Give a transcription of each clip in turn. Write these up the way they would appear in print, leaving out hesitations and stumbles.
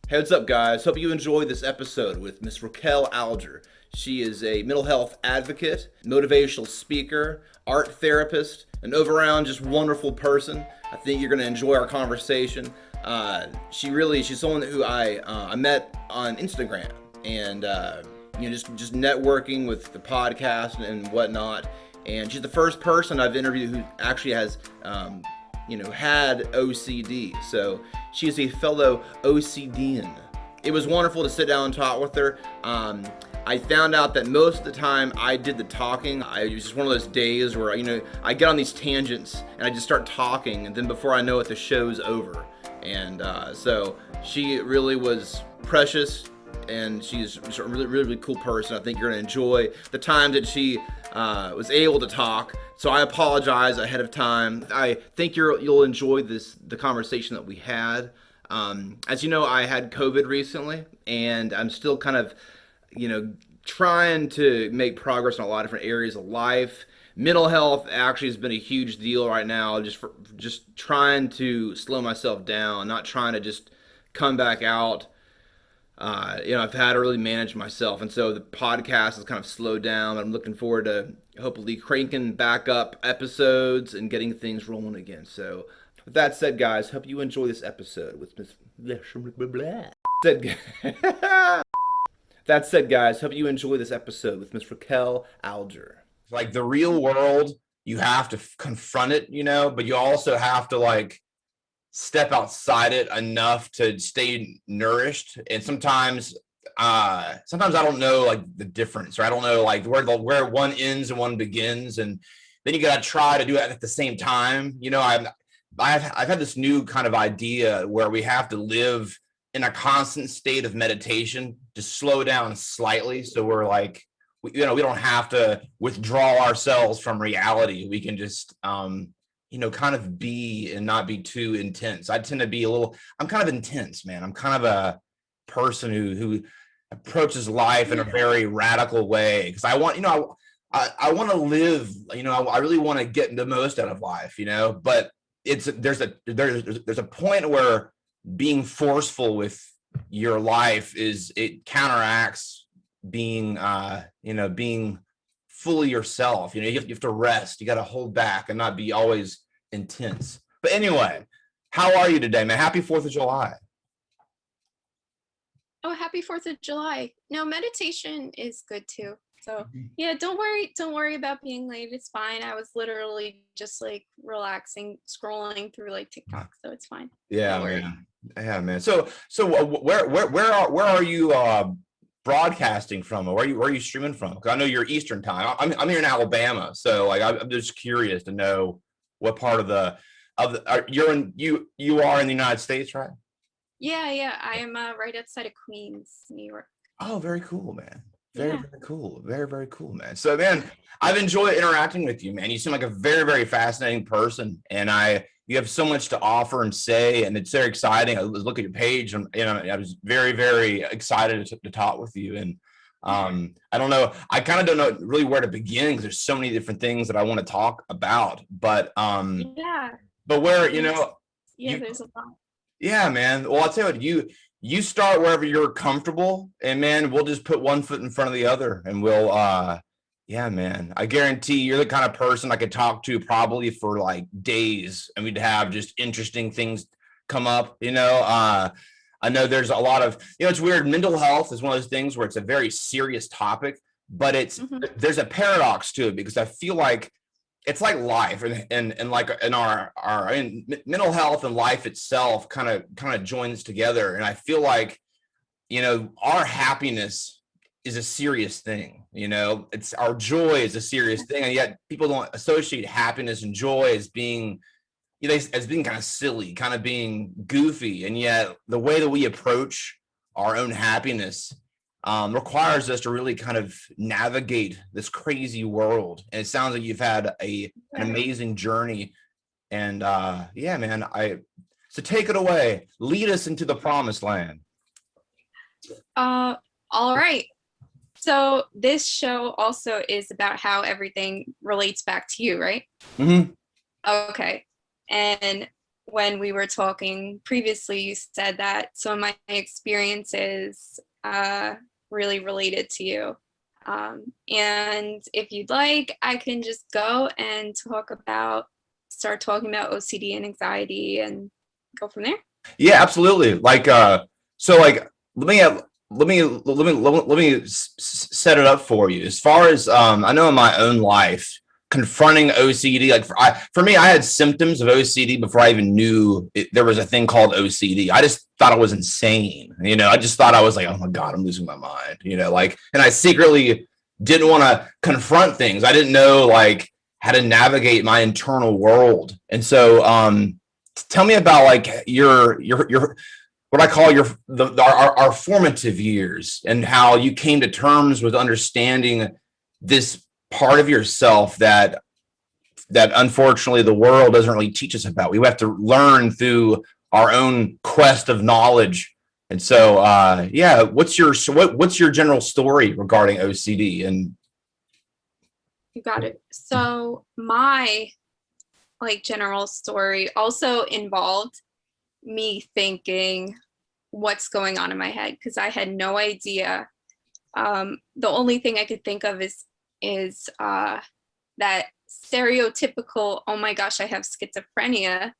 Hey, what's up, guys? Hope you enjoyed this episode with Miss Raquel Alger. She is a mental health advocate, motivational speaker, art therapist, an overall just wonderful person. I think you're going to enjoy our conversation. She's someone who I met on Instagram, and just networking with the podcast and whatnot. And she's the first person I've interviewed who actually has had OCD. So she's a fellow OCDian. It was wonderful to sit down and talk with her. I found out that most of the time I did the talking. It was just one of those days where, I get on these tangents and I just start talking, and then before I know it, the show's over. And so she really was precious, and she's a really, really, really cool person. I think you're going to enjoy the time that she was able to talk. So I apologize ahead of time. I think you'll enjoy the conversation that we had. As you know, I had COVID recently, and I'm still kind of, trying to make progress in a lot of different areas of life. Mental health actually has been a huge deal right now. Just trying to slow myself down, not trying to just come back out. I've had to really manage myself, and so the podcast has kind of slowed down. I'm looking forward to hopefully cranking back up episodes and getting things rolling again. So, with that said, guys, hope you enjoy this episode with Miss. That said, guys, hope you enjoy this episode with Miss Raquel Alger. Like the real world, you have to confront it, but you also have to step outside it enough to stay nourished. And sometimes I don't know the difference, or I don't know where one ends and one begins, and then you got to try to do it at the same time. I've had this new kind of idea where we have to live in a constant state of meditation to slow down slightly, so we're we don't have to withdraw ourselves from reality. We can just kind of be and not be too intense. I tend to be I'm kind of intense, man. I'm kind of a person who approaches life in a very radical way, because I want, I want to live, I really want to get the most out of life, but there's a point where being forceful with your life it counteracts being, being fully yourself. You have to rest. You got to hold back and not be always intense. But anyway, how are you today, man? Happy 4th of July. Oh, happy 4th of July. No, meditation is good too. So yeah, don't worry about being late. It's fine. I was literally just relaxing, scrolling through TikTok, so it's fine. Yeah, man. Yeah, man. So where are you broadcasting from, or where are you streaming from? Because I know you're Eastern time. I'm here in Alabama, so I'm just curious to know what part you are in the United States, right? Yeah. I am right outside of Queens, New York. Oh, very cool, man. Very cool. Very, very cool, man. So, man, I've enjoyed interacting with you, man. You seem like a very, very fascinating person, and you have so much to offer and say, and it's very exciting. I was looking at your page, and I was very, very excited to talk with you. And I don't know, I kind of don't know really where to begin, because there's so many different things that I want to talk about. But but where there's a lot. Yeah, man. Well, I'll tell you what, you start wherever you're comfortable, and man, we'll just put one foot in front of the other, and we'll yeah, man. I guarantee you're the kind of person I could talk to probably for days, and we'd have just interesting things come up. I know there's a lot of, it's weird. Mental health is one of those things where it's a very serious topic, but there's a paradox to it, because I feel like it's like life, and like in our mental health and life itself kind of joins together. And I feel like, our happiness is a serious thing. It's our joy is a serious thing, and yet people don't associate happiness and joy as being, as being kind of silly, kind of being goofy. And yet the way that we approach our own happiness requires us to really kind of navigate this crazy world. And it sounds like you've had an amazing journey. And yeah, man, so take it away. Lead us into the promised land. All right. So this show also is about how everything relates back to you, right? Mm-hmm. Okay. And when we were talking previously, you said that some of my experiences really related to you. And if you'd like, I can just go and start talking about OCD and anxiety and go from there. Yeah, absolutely. Like, so like, let me set it up for you. As far as I know in my own life, confronting OCD, like for me, I had symptoms of OCD before I even knew there was a thing called OCD. I just thought I was insane. I just thought I was like, oh my God, I'm losing my mind. Like, and I secretly didn't want to confront things. I didn't know like how to navigate my internal world. And so, tell me about like your what I call our formative years, and how you came to terms with understanding this part of yourself that unfortunately the world doesn't really teach us about. We have to learn through our own quest of knowledge. And so, yeah, what's your general story regarding OCD? And You got it. So my like general story also involved me thinking what's going on in my head, because I had no idea. The only thing I could think of is that stereotypical, oh my gosh, I have schizophrenia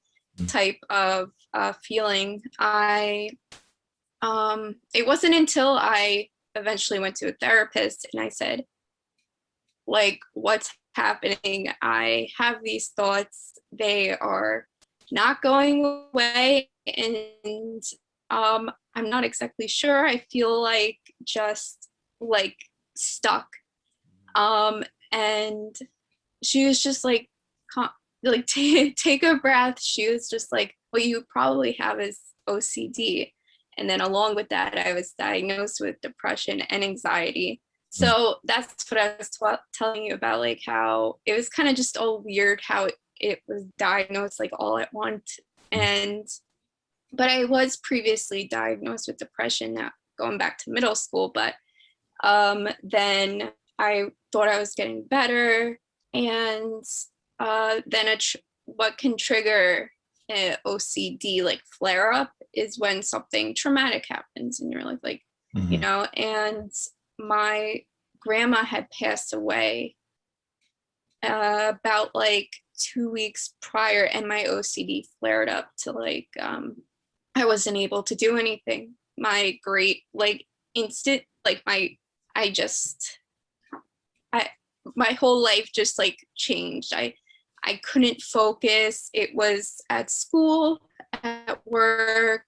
type of feeling. It wasn't until I eventually went to a therapist and I said, like, what's happening? I have these thoughts, they are not going away, and I'm not exactly sure. I feel like just like stuck. And she was just like take a breath. She was just like, what you probably have is OCD. And then along with that, I was diagnosed with depression and anxiety. So that's what I was telling you about, like how it was kind of just all weird how it was diagnosed like all at once. But I was previously diagnosed with depression, now going back to middle school, but then I thought I was getting better. And then what can trigger an OCD like flare up is when something traumatic happens in your life, like, and my grandma had passed away about like 2 weeks prior, and my OCD flared up to like I wasn't able to do anything. My whole life just like changed. I couldn't focus. It was at school, at work,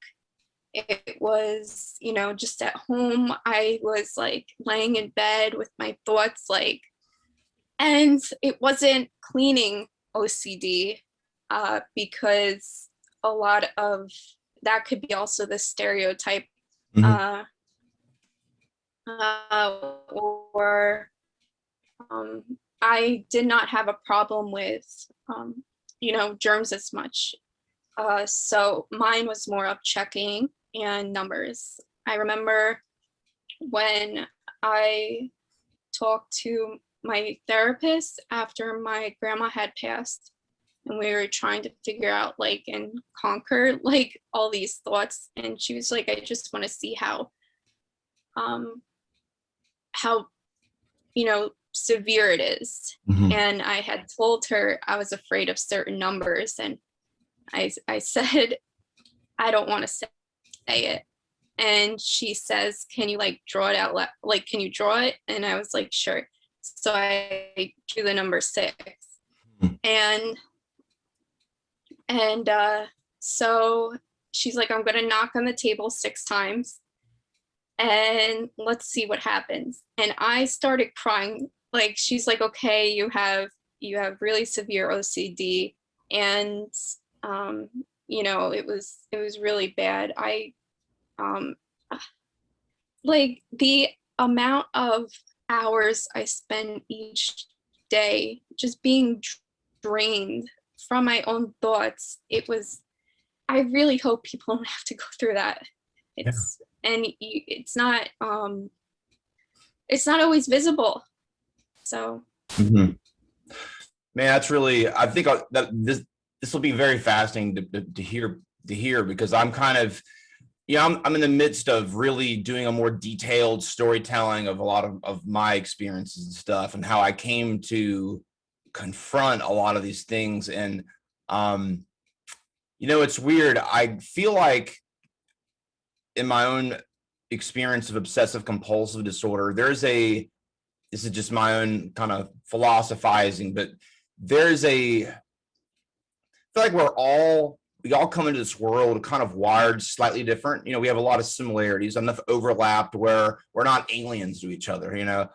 it was, just at home. I was like laying in bed with my thoughts like, and it wasn't cleaning OCD, because a lot of that could be also the stereotype, or I did not have a problem with, germs as much. So mine was more of checking and numbers. I remember when I talked to my therapist after my grandma had passed, and we were trying to figure out like and conquer like all these thoughts, and she was like, I just want to see how severe it is. And I had told her I was afraid of certain numbers, and I said, I don't want to say it. And she says, can you like draw it out? Like, can you draw it? And I was like, sure. So I drew the number 6. And so she's like, I'm going to knock on the table 6 times and let's see what happens. And I started crying. Like, she's like, okay, you have really severe OCD. And, it was really bad. Like the amount of hours I spend each day just being drained from my own thoughts, I really hope people don't have to go through that. It's not always visible. So man, that's really, I think that this will be very fascinating to hear because I'm kind of, I'm in the midst of really doing a more detailed storytelling of a lot of my experiences and stuff, and how I came to confront a lot of these things. And it's weird. I feel like in my own experience of obsessive compulsive disorder, this is just my own kind of philosophizing, but I feel like we all come into this world kind of wired slightly different. We have a lot of similarities, enough overlap where we're not aliens to each other,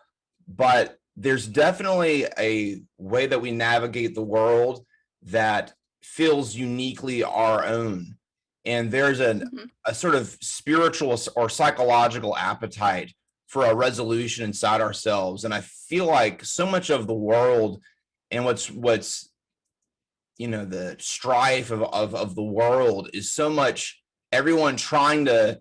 but there's definitely a way that we navigate the world that feels uniquely our own. And there's a sort of spiritual or psychological appetite for a resolution inside ourselves. And I feel like so much of the world and what's the strife of the world is so much everyone trying to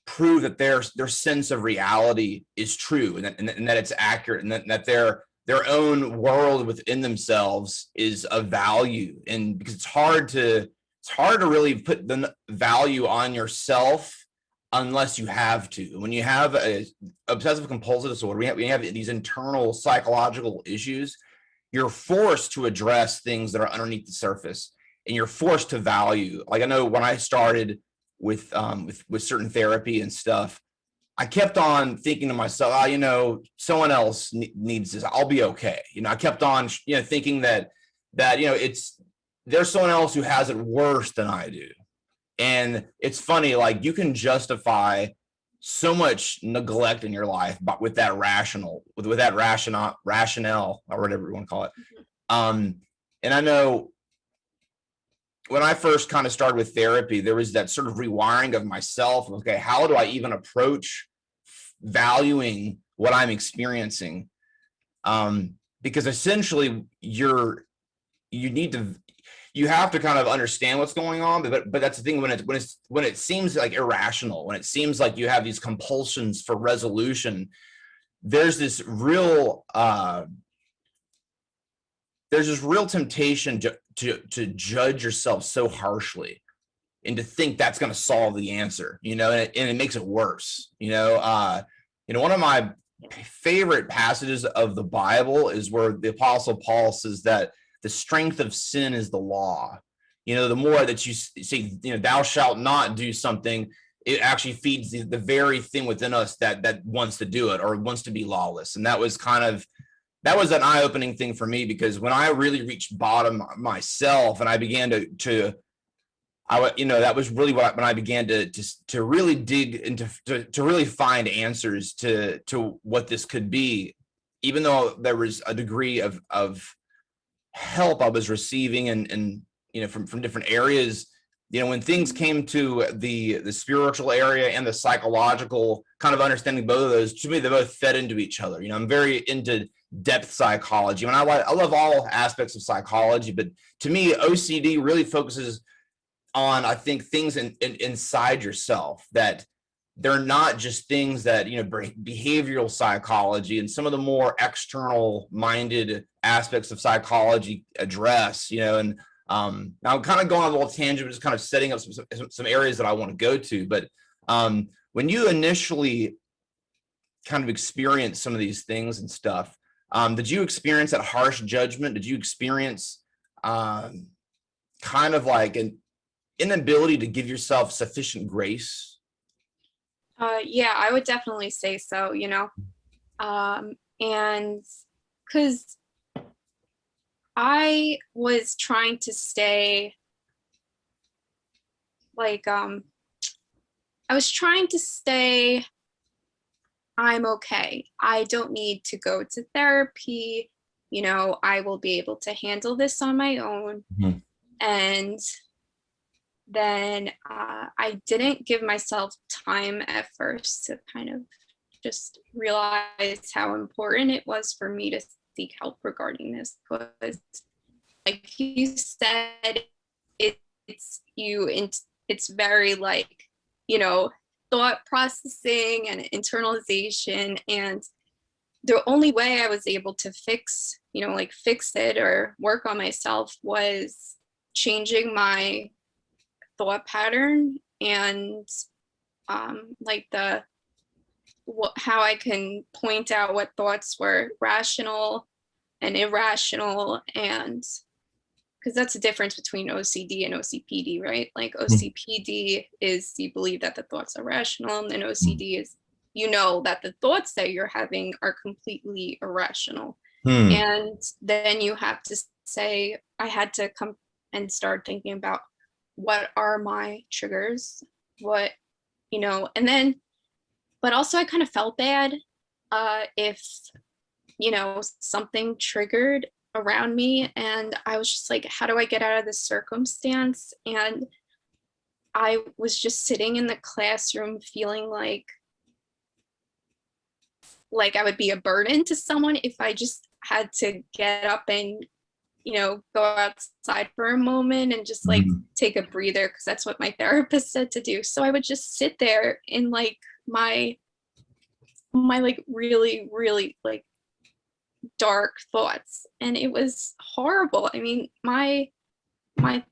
prove that their sense of reality is true and that it's accurate, and that their own world within themselves is of value. And because it's hard to really put the value on yourself unless you have to. When you have a obsessive compulsive disorder, we have these internal psychological issues. You're forced to address things that are underneath the surface, and you're forced to value. Like, I know when I started with certain therapy and stuff, I kept on thinking to myself, someone else needs this. I'll be okay. I kept on, thinking that there's someone else who has it worse than I do. And it's funny, like, you can justify so much neglect in your life, but with that rationale, or whatever you want to call it. And I know when I first kind of started with therapy, there was that sort of rewiring of myself. Okay, how do I even approach valuing what I'm experiencing? Because essentially you have to kind of understand what's going on, but that's the thing, when it seems like irrational, when it seems like you have these compulsions for resolution, there's this real temptation to judge yourself so harshly and to think that's going to solve the answer, and it makes it worse. One of my favorite passages of the Bible is where the Apostle Paul says that the strength of sin is the law. The more that you say, thou shalt not do something, it actually feeds the very thing within us that wants to do it or wants to be lawless. And that was an eye-opening thing for me, because when I really reached bottom myself and I began that was really when I began to really dig into, to really find answers to what this could be, even though there was a degree of help I was receiving and from different areas. When things came to the spiritual area and the psychological kind of understanding, both of those, to me, they both fed into each other. I'm very into depth psychology. I love all aspects of psychology, but to me, OCD really focuses on, I think, things inside yourself, that they're not just things that behavioral psychology and some of the more external minded aspects of psychology address. And now I'm kind of going on a little tangent, just kind of setting up some areas that I want to go to. But when you initially kind of experience some of these things and stuff, did you experience that harsh judgment? Did you experience kind of like an inability to give yourself sufficient grace? Yeah, I would definitely say so, and because I was trying to stay I'm okay. I don't need to go to therapy. I will be able to handle this on my own. Mm-hmm. And then I didn't give myself time at first to kind of just realize how important it was for me to seek help regarding this, because like you said, it's very thought processing and internalization, and the only way I was able to fix it or work on myself was changing my thought pattern and like how I can point out what thoughts were rational and irrational, and because that's the difference between OCD and OCPD, right? Like OCPD is you believe that the thoughts are rational, and OCD is you know that the thoughts that you're having are completely irrational. And then you have to say, I had to come and start thinking about what are my triggers, what, you know, and then, but also I kind of felt bad if, you know, something triggered around me, and I was just like, how do I get out of this circumstance? And I was just sitting in the classroom feeling like I would be a burden to someone if I just had to get up and, you know, go outside for a moment and just like take a breather, because that's what my therapist said to do. So I would just sit there in like my like really, really like dark thoughts, and it was horrible. I mean, my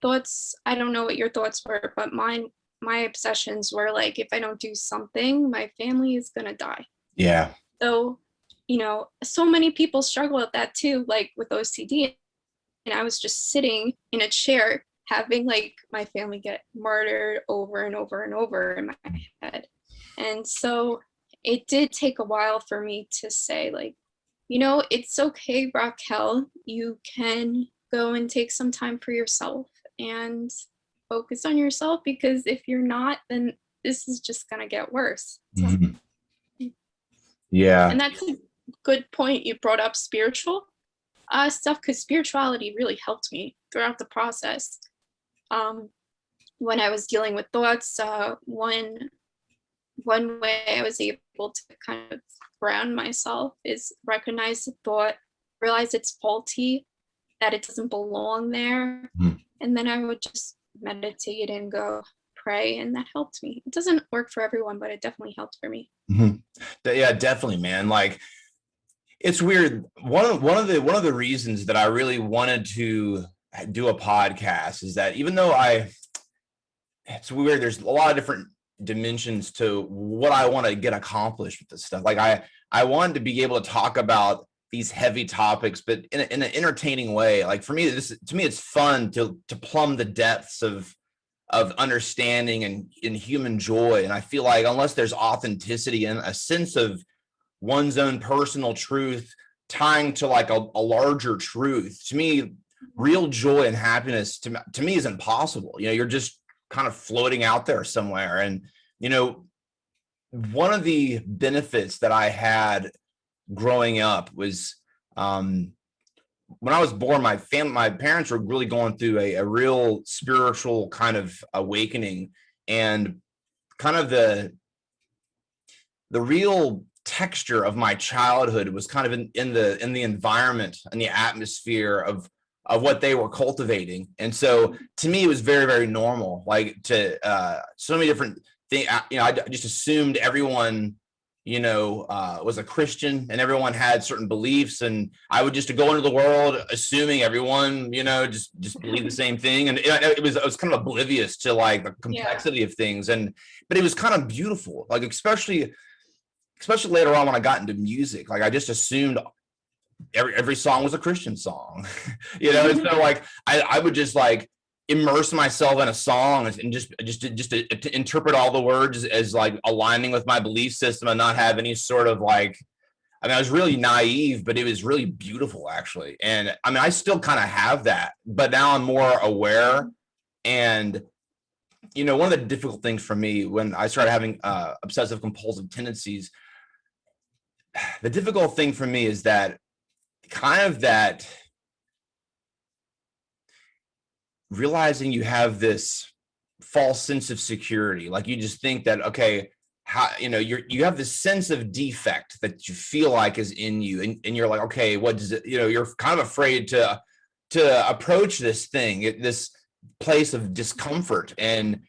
thoughts, I don't know what your thoughts were, but my obsessions were like, if I don't do something, my family is gonna die. Yeah. So, you know, so many people struggle with that too, like with OCD. And I was just sitting in a chair having like my family get murdered over and over and over in my head. And so it did take a while for me to say, like, you know, it's okay, Raquel, you can go and take some time for yourself and focus on yourself, because if you're not, then this is just gonna get worse. Yeah. And that's a good point. You brought up spiritual stuff, because spirituality really helped me throughout the process. When I was dealing with thoughts, one way I was able to kind of ground myself is recognize the thought, realize it's faulty, that it doesn't belong there, and then I would just meditate and go pray, and that helped me. It doesn't work for everyone, but it definitely helped for me. Yeah, definitely, man. Like, it's weird. One of the reasons that I really wanted to do a podcast is that even though it's weird, there's a lot of different dimensions to what I want to get accomplished with this stuff. Like I wanted to be able to talk about these heavy topics, but in an entertaining way. Like for me, to me, it's fun to plumb the depths of understanding and in human joy. And I feel like unless there's authenticity and a sense of one's own personal truth tying to like a larger truth, to me, real joy and happiness to me is impossible. You know, you're just kind of floating out there somewhere. And, you know, one of the benefits that I had growing up was when I was born, my parents were really going through a real spiritual kind of awakening, and kind of the real texture of my childhood was kind of in the environment and the atmosphere of what they were cultivating. And so to me, it was very, very normal, like to so many different things. You know, I just assumed everyone, you know, was a Christian and everyone had certain beliefs, and I would just go into the world assuming everyone, you know, just believe the same thing. And I was kind of oblivious to like the complexity of things. But it was kind of beautiful, like especially later on when I got into music. Like I just assumed every song was a Christian song, you know. And so like I would just like immerse myself in a song and just to interpret all the words as like aligning with my belief system and not have any sort of like, I mean, I was really naive, but it was really beautiful actually. And I mean, I still kind of have that, but now I'm more aware. And you know, one of the difficult things for me when I started having obsessive compulsive tendencies, the difficult thing for me is that kind of that realizing you have this false sense of security. Like you just think that, okay, how, you know, you have this sense of defect that you feel like is in you, and you're like, okay, what does it, you know, you're kind of afraid to approach this thing, this place of discomfort, and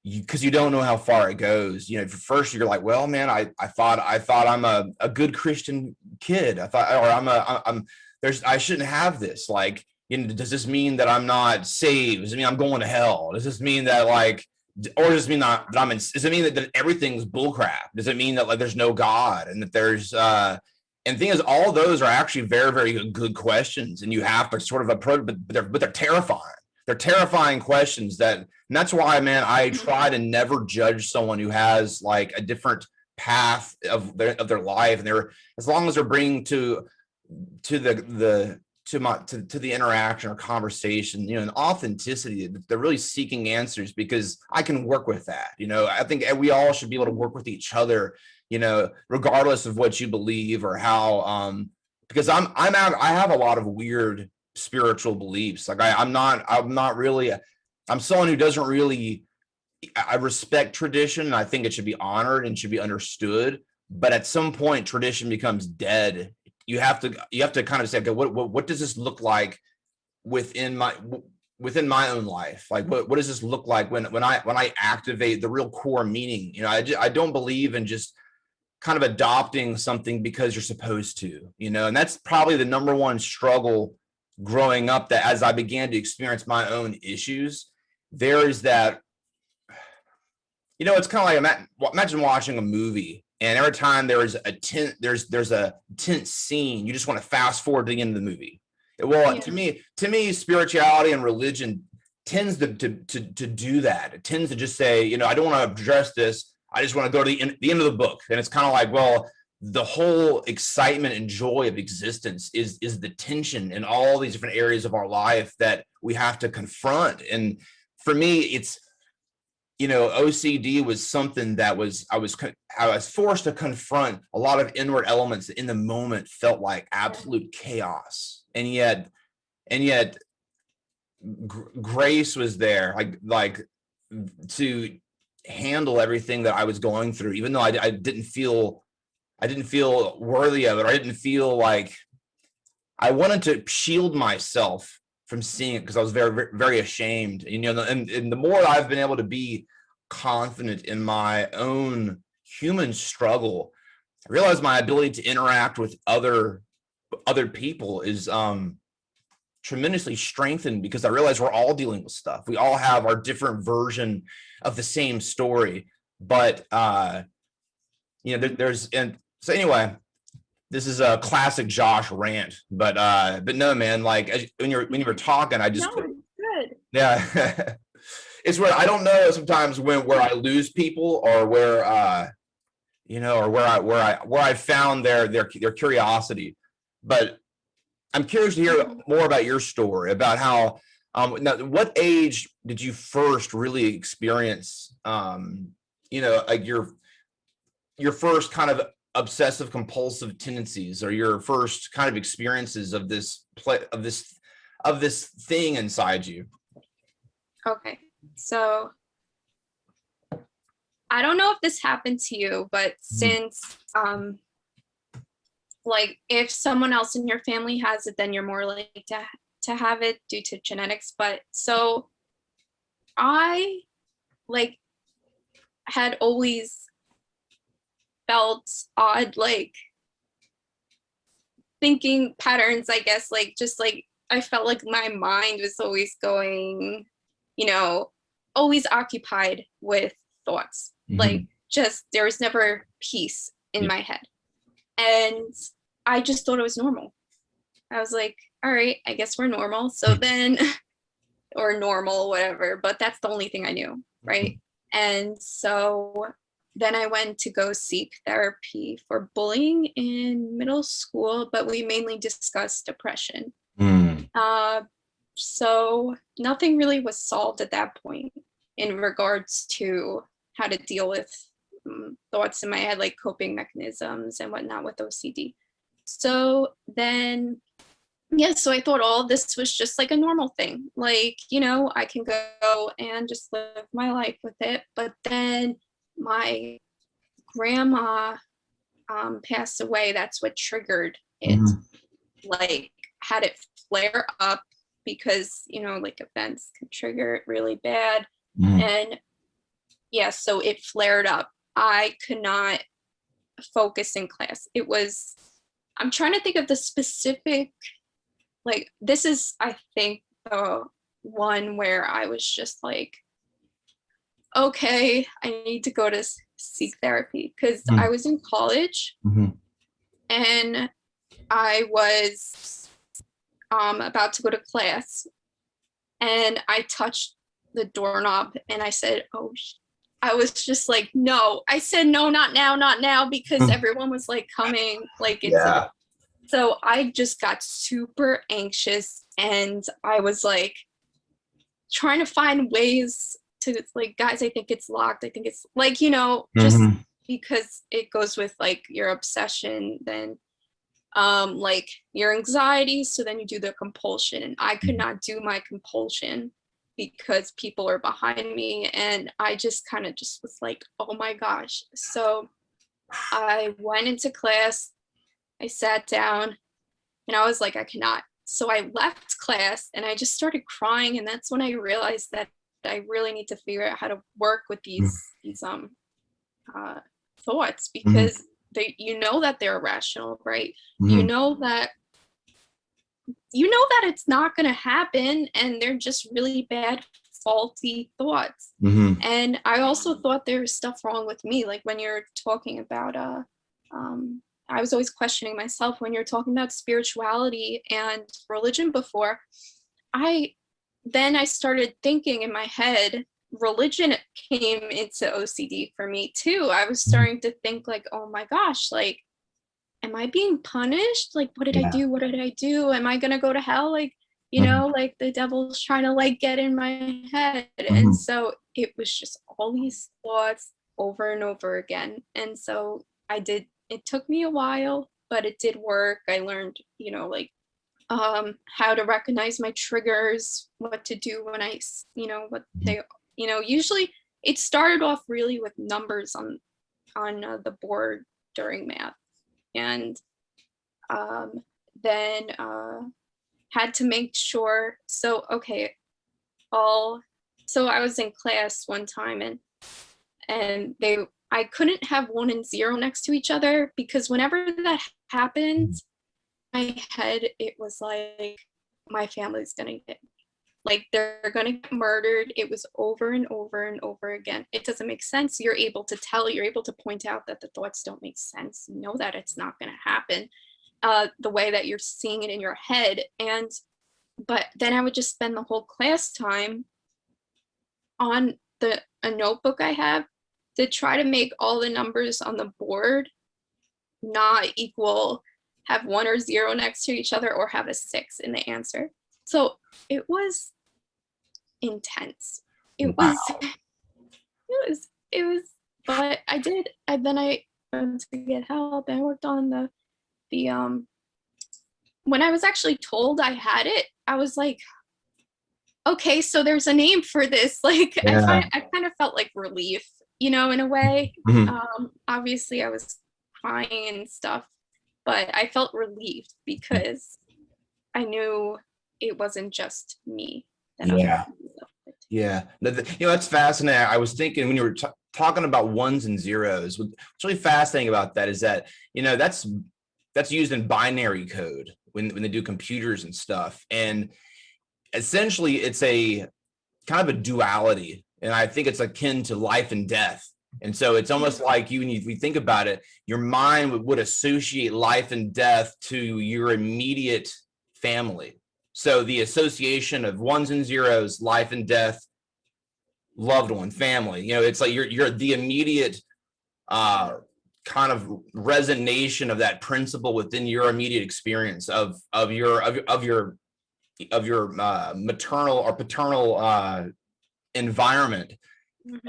because you don't know how far it goes. You know, first you're like, well, man, I thought I'm a good Christian kid. I thought, or I shouldn't have this. Like, you know, does this mean that I'm not saved? Does it mean I'm going to hell? Does this mean that like, or does it mean that I'm in, does it mean that everything's bullcrap? Does it mean that like there's no God and that there's and the thing is, all those are actually very, very good questions, and you have to sort of approach, but they're terrifying. They're terrifying questions and that's why, man, I try to never judge someone who has like a different path of their life, and they're, as long as they're bringing to the interaction or conversation, you know, an authenticity, they're really seeking answers, because I can work with that. You know, I think we all should be able to work with each other, you know, regardless of what you believe or how, because I have a lot of weird spiritual beliefs. Like I'm not really, I'm someone who doesn't really, I respect tradition, and I think it should be honored and should be understood. But at some point, tradition becomes dead. You have to kind of say, okay, what does this look like within my own life? Like, what does this look like when I activate the real core meaning? You know, I don't believe in just kind of adopting something because you're supposed to, you know, and that's probably the number one struggle growing up, that as I began to experience my own issues, there is that, you know, it's kind of like, imagine watching a movie, and every time there's a tense scene, you just want to fast forward to the end of the movie. Well, Yeah. to me, spirituality and religion tends to do that. It tends to just say, you know, I don't want to address this. I just want to go to the end of the book. And it's kind of like, well, the whole excitement and joy of existence is the tension in all these different areas of our life that we have to confront. And for me, it's, you know, OCD was something that I was forced to confront a lot of inward elements that in the moment felt like absolute chaos. And yet grace was there, like to handle everything that I was going through, even though I didn't feel worthy of it. Or I didn't feel like, I wanted to shield myself from seeing it because I was very, very, very ashamed. And, you know, and the more I've been able to be confident in my own human struggle, I realize my ability to interact with other people is tremendously strengthened, because I realize we're all dealing with stuff. We all have our different version of the same story, but you know, and so anyway, this is a classic Josh rant, but no, man, like when you were talking, I just, No, good. yeah, it's where I don't know sometimes where I lose people, or where you know, or where I found their curiosity. But I'm curious to hear more about your story, about how, now, what age did you first really experience, you know, like your first kind of obsessive compulsive tendencies, or your first kind of experiences of this thing inside you? Okay. So I don't know if this happened to you, but since like if someone else in your family has it, then you're more likely to have it due to genetics. But so I like had always felt odd, like thinking patterns, I guess, like just like I felt like my mind was always going, you know, always occupied with thoughts. Like just there was never peace in my head. And I just thought it was normal. I was like, all right, I guess we're normal. So then, or normal, whatever, but that's the only thing I knew, right? And so then I went to go seek therapy for bullying in middle school, but we mainly discussed depression. So nothing really was solved at that point in regards to how to deal with thoughts in my head, like coping mechanisms and whatnot with OCD. So then, yeah, so I thought all this was just like a normal thing. Like, you know, I can go and just live my life with it. But then my grandma passed away. That's what triggered it. Like, had it flare up, because, you know, like events can trigger it really bad. And yeah, so it flared up. I could not focus in class. It was, I'm trying to think of the specific like, this is, I think, the one where I was just like, okay, I need to go to seek therapy, because I was in college and I was about to go to class, and I touched the doorknob and I said, oh, I was just like, no. I said, no, not now, not now, because everyone was like coming like into so I just got super anxious, and I was like trying to find ways to, like, guys, I think it's locked. I think it's like, you know, just because it goes with like your obsession, then like your anxiety. So then you do the compulsion, and I could not do my compulsion because people are behind me. And I just kind of just was like, oh my gosh. So I went into class, I sat down, and I was like, I cannot. So I left class and I just started crying. And that's when I realized that I really need to figure out how to work with these thoughts, because they, you know, that they're irrational, right? You know that it's not going to happen, and they're just really bad, faulty thoughts. And I also thought there was stuff wrong with me, like when you're talking about I was always questioning myself when you're talking about spirituality and religion before. I started thinking in my head, religion came into OCD for me too. I was starting to think like, oh my gosh, like, am I being punished? Like, what did I do? What did I do? Am I gonna go to hell? Like, you know, like the devil's trying to like get in my head. And so it was just all these thoughts over and over again. And so it took me a while, but it did work. I learned, you know, like how to recognize my triggers, what to do when I, you know, what they, you know, usually it started off really with numbers on the board during math. And then had to make sure, so I was in class one time, and I couldn't have 1 and 0 next to each other, because whenever that happened, my head, it was like, my family's gonna get, like, they're gonna get murdered. It was over and over and over again. It doesn't make sense. You're able to point out that the thoughts don't make sense. You know that it's not gonna happen the way that you're seeing it in your head. But then I would just spend the whole class time on a notebook I have to try to make all the numbers on the board not equal, have 1 or 0 next to each other, or have a 6 in the answer. So it was intense. It was, but then I went to get help. I worked on the when I was actually told I had it, I was like, okay, so there's a name for this. Like, I kind of felt like relief, you know, in a way. Obviously I was crying and stuff, but I felt relieved because I knew it wasn't just me. You know, that's fascinating. I was thinking when you were talking about 1s and 0s, what's really fascinating about that is that, you know, that's used in binary code when they do computers and stuff. And essentially it's a kind of a duality. And I think it's akin to life and death. And so it's almost like when you think about it, your mind would associate life and death to your immediate family. So the association of 1s and 0s, life and death, loved one, family, you know, it's like you're the immediate kind of resonation of that principle within your immediate experience of your maternal or paternal environment.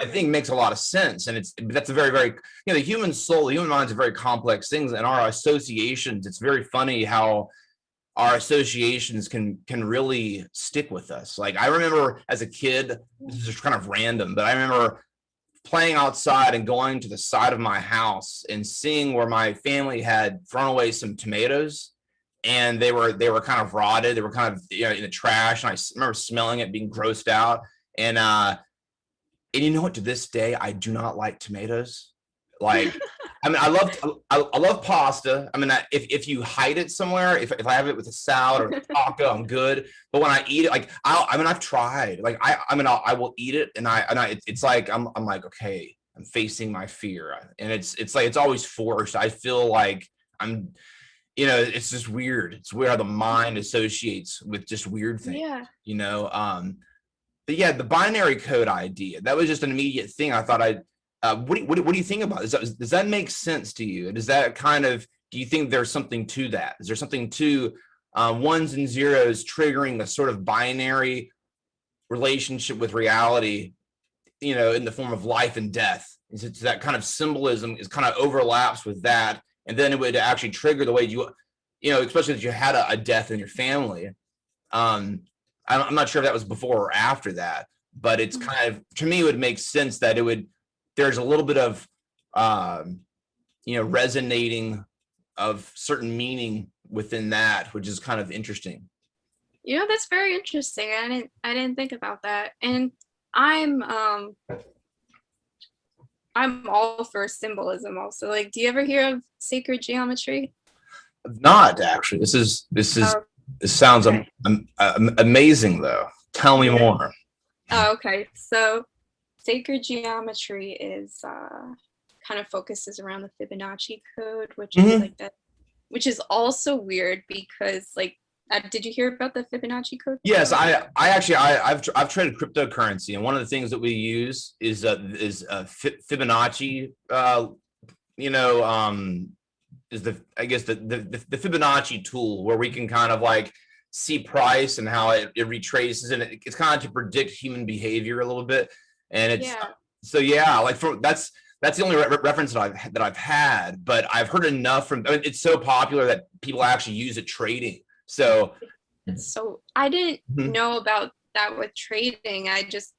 I think makes a lot of sense. And that's a very, very, you know, the human soul, the human mind is a very complex thing, and our associations, it's very funny how our associations can really stick with us. Like, I remember as a kid, this is just kind of random, but I remember playing outside and going to the side of my house and seeing where my family had thrown away some tomatoes, and they were kind of rotted. They were kind of, you know, in the trash. And I remember smelling it, being grossed out. And you know what, to this day, I do not like tomatoes. Like, I mean, I love pasta. I mean, if you hide it somewhere, if I have it with a salad or a taco, I'm good. But when I eat it, like I mean, I've tried. Like I will eat it, and it's like I'm like, okay, I'm facing my fear, and it's like it's always forced. I feel like I'm, it's just weird. It's weird how the mind associates with just weird things. Yeah. But yeah, the binary code idea, that was just an immediate thing. I thought what do you think about it? Does that make sense to you? Does that do you think there's something to that? Is there something to ones and zeros triggering a sort of binary relationship with reality, in the form of life and death? Is it that kind of symbolism is kind of overlaps with that? And then it would actually trigger the way especially if you had a death in your family. I'm not sure if that was before or after that, but it's kind of, to me, it would make sense that there's a little bit of, resonating of certain meaning within that, which is kind of interesting. That's very interesting. I didn't think about that. And I'm all for symbolism also. Like, do you ever hear of sacred geometry? Not actually. This sounds okay. Amazing, though. Tell me more. Oh, okay. So sacred geometry is kind of focuses around the Fibonacci code, which is like that, which is also weird because like, did you hear about the Fibonacci code? Yes, I've traded cryptocurrency, and one of the things that we use is Fibonacci. Is the Fibonacci tool, where we can kind of like see price and how it retraces, and it's kind of to predict human behavior a little bit. And it's like that's the only reference that I've had, but I've heard enough from. I mean, it's so popular that people actually use it trading. So I didn't know about that with trading. I just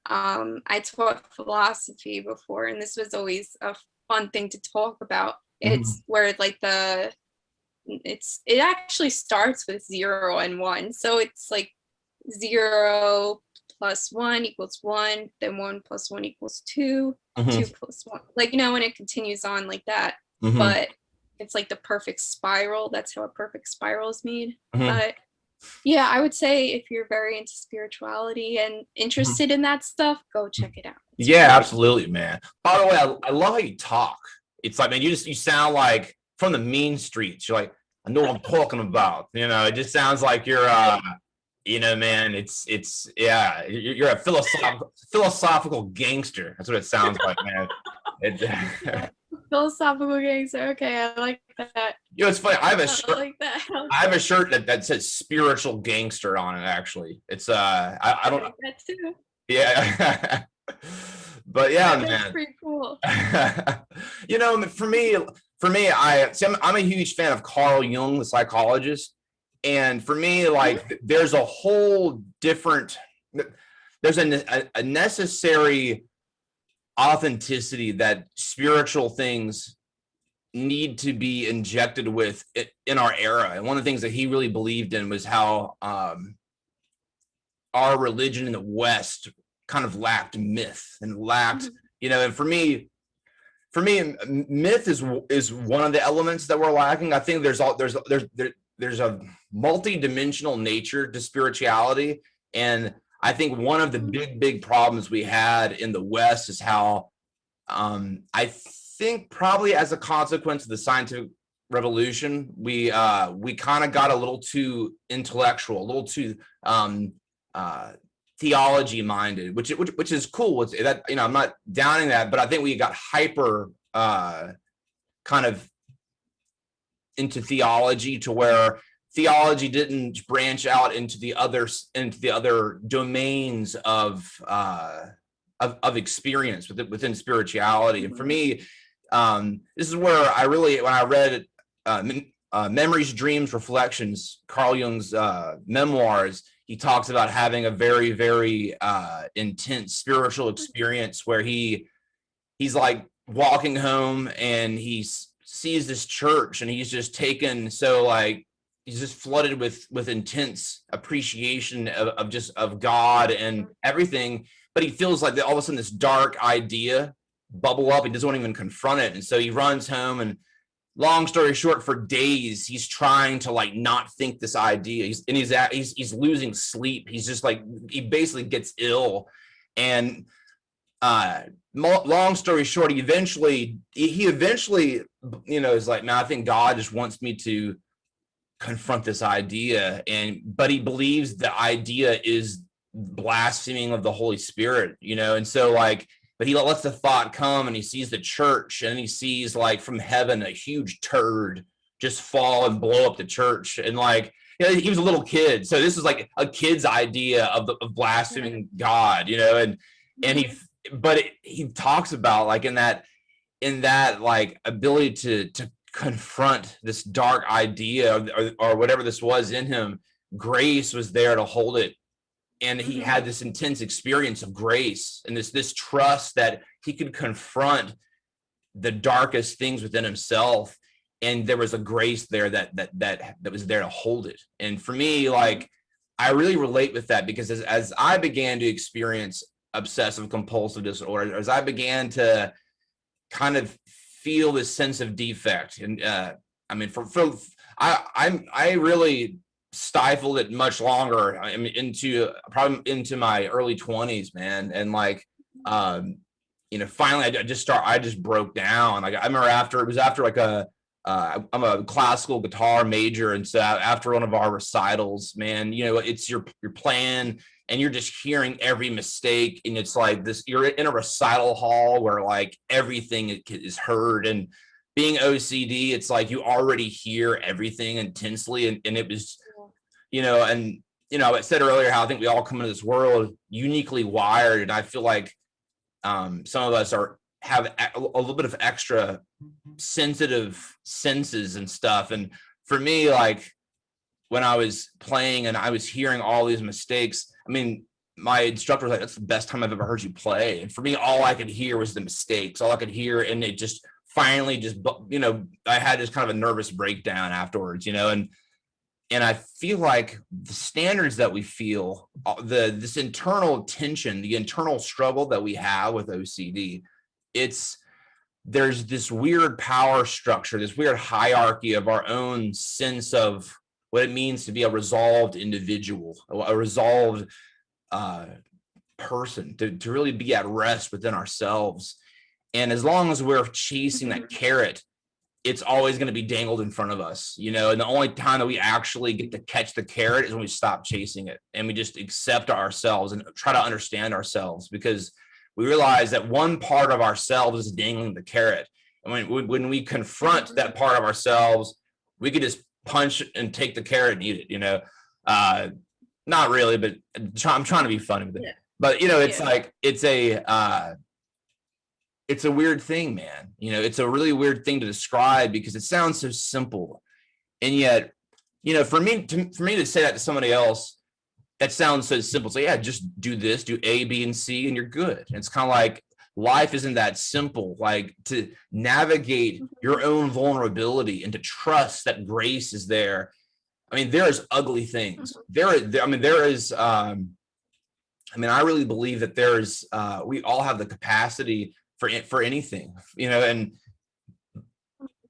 I taught philosophy before, and this was always a fun thing to talk about. It's where like it actually starts with 0 and 1. So it's like 0 plus 1 equals 1, then 1 plus 1 equals 2, 2 plus 1. Like, when it continues on like that. But it's like the perfect spiral. That's how a perfect spiral is made. But yeah, I would say if you're very into spirituality and interested in that stuff, go check it out. It's absolutely, man. By the way, I love how you talk. It's like, man, you sound like from the mean streets. You're like, I know what I'm talking about. It just sounds like you're, man, you're a philosophical gangster. That's what it sounds like, man. Philosophical gangster. Okay, I like that. It's funny. I have a shirt. I have a shirt that says spiritual gangster on it. Actually, it's I don't. like that too. Yeah. But yeah, man. That's pretty cool. For me, I'm a huge fan of Carl Jung, the psychologist, and for me, like, there's a whole different, there's a necessary authenticity that spiritual things need to be injected with in our era. And one of the things that he really believed in was how our religion in the West kind of lacked myth and lacked, and for me, myth is one of the elements that we're lacking. I think there's a multi-dimensional nature to spirituality, and I think one of the big problems we had in the West is how I think probably as a consequence of the scientific revolution, we kind of got a little too intellectual, a little too theology minded, which is cool. It's that, I'm not downing that, but I think we got hyper kind of into theology, to where theology didn't branch out into the other domains of experience within spirituality. And for me, this is where when I read Memories, Dreams, Reflections, Carl Jung's memoirs, he talks about having a very, very intense spiritual experience where he's like walking home and he sees this church, and he's just taken, so like he's just flooded with intense appreciation of God and everything, but he feels like all of a sudden this dark idea bubble up. He doesn't want to even confront it. And so he runs home, and long story short, for days, he's trying to like not think this idea. He's losing sleep. He's just like, he basically gets ill. And long story short, he eventually, is like, man, I think God just wants me to confront this idea. But he believes the idea is blaspheming of the Holy Spirit, and so like, but he lets the thought come, and he sees the church, and he sees like from heaven a huge turd just fall and blow up the church. And like, he was a little kid, so this is like a kid's idea of blaspheming God, and he talks about like in that like ability to confront this dark idea or whatever this was in him. Grace was there to hold it. And he had this intense experience of grace and this trust that he could confront the darkest things within himself. And there was a grace there that was there to hold it. And for me, like, I really relate with that, because as I began to experience obsessive compulsive disorder, as I began to kind of feel this sense of defect, and I mean, I really stifled it much longer. I mean, probably into my early 20s, man. And like, finally I just broke down. Like, I remember after like I'm a classical guitar major. And so after one of our recitals, man, it's your plan, and you're just hearing every mistake. And it's like this, you're in a recital hall where like everything is heard. And being OCD, it's like you already hear everything intensely. And it was, I said earlier how I think we all come into this world uniquely wired. And I feel like some of us have a little bit of extra sensitive senses and stuff. And for me, like, when I was playing and I was hearing all these mistakes, I mean, my instructor was like, that's the best time I've ever heard you play. And for me, all I could hear was the mistakes, all I could hear. And it just finally I had this kind of a nervous breakdown afterwards, and I feel like the standards that we feel, this internal tension, the internal struggle that we have with OCD, there's this weird power structure, this weird hierarchy of our own sense of what it means to be a resolved individual, a resolved person, to really be at rest within ourselves. And as long as we're chasing that carrot, it's always going to be dangled in front of us, and the only time that we actually get to catch the carrot is when we stop chasing it, and we just accept ourselves and try to understand ourselves, because we realize that one part of ourselves is dangling the carrot. And when we confront that part of ourselves, we could just punch and take the carrot and eat it, not really, but I'm trying to be funny with it. Yeah. But, it's like, it's a weird thing, man. It's a really weird thing to describe, because it sounds so simple. And yet, for me to say that to somebody else, that sounds so simple. So yeah, just do this, do A, B, and C, and you're good. And it's kind of like, life isn't that simple. Like, to navigate your own vulnerability and to trust that grace is there. I mean, there is ugly things. I really believe that we all have the capacity for anything,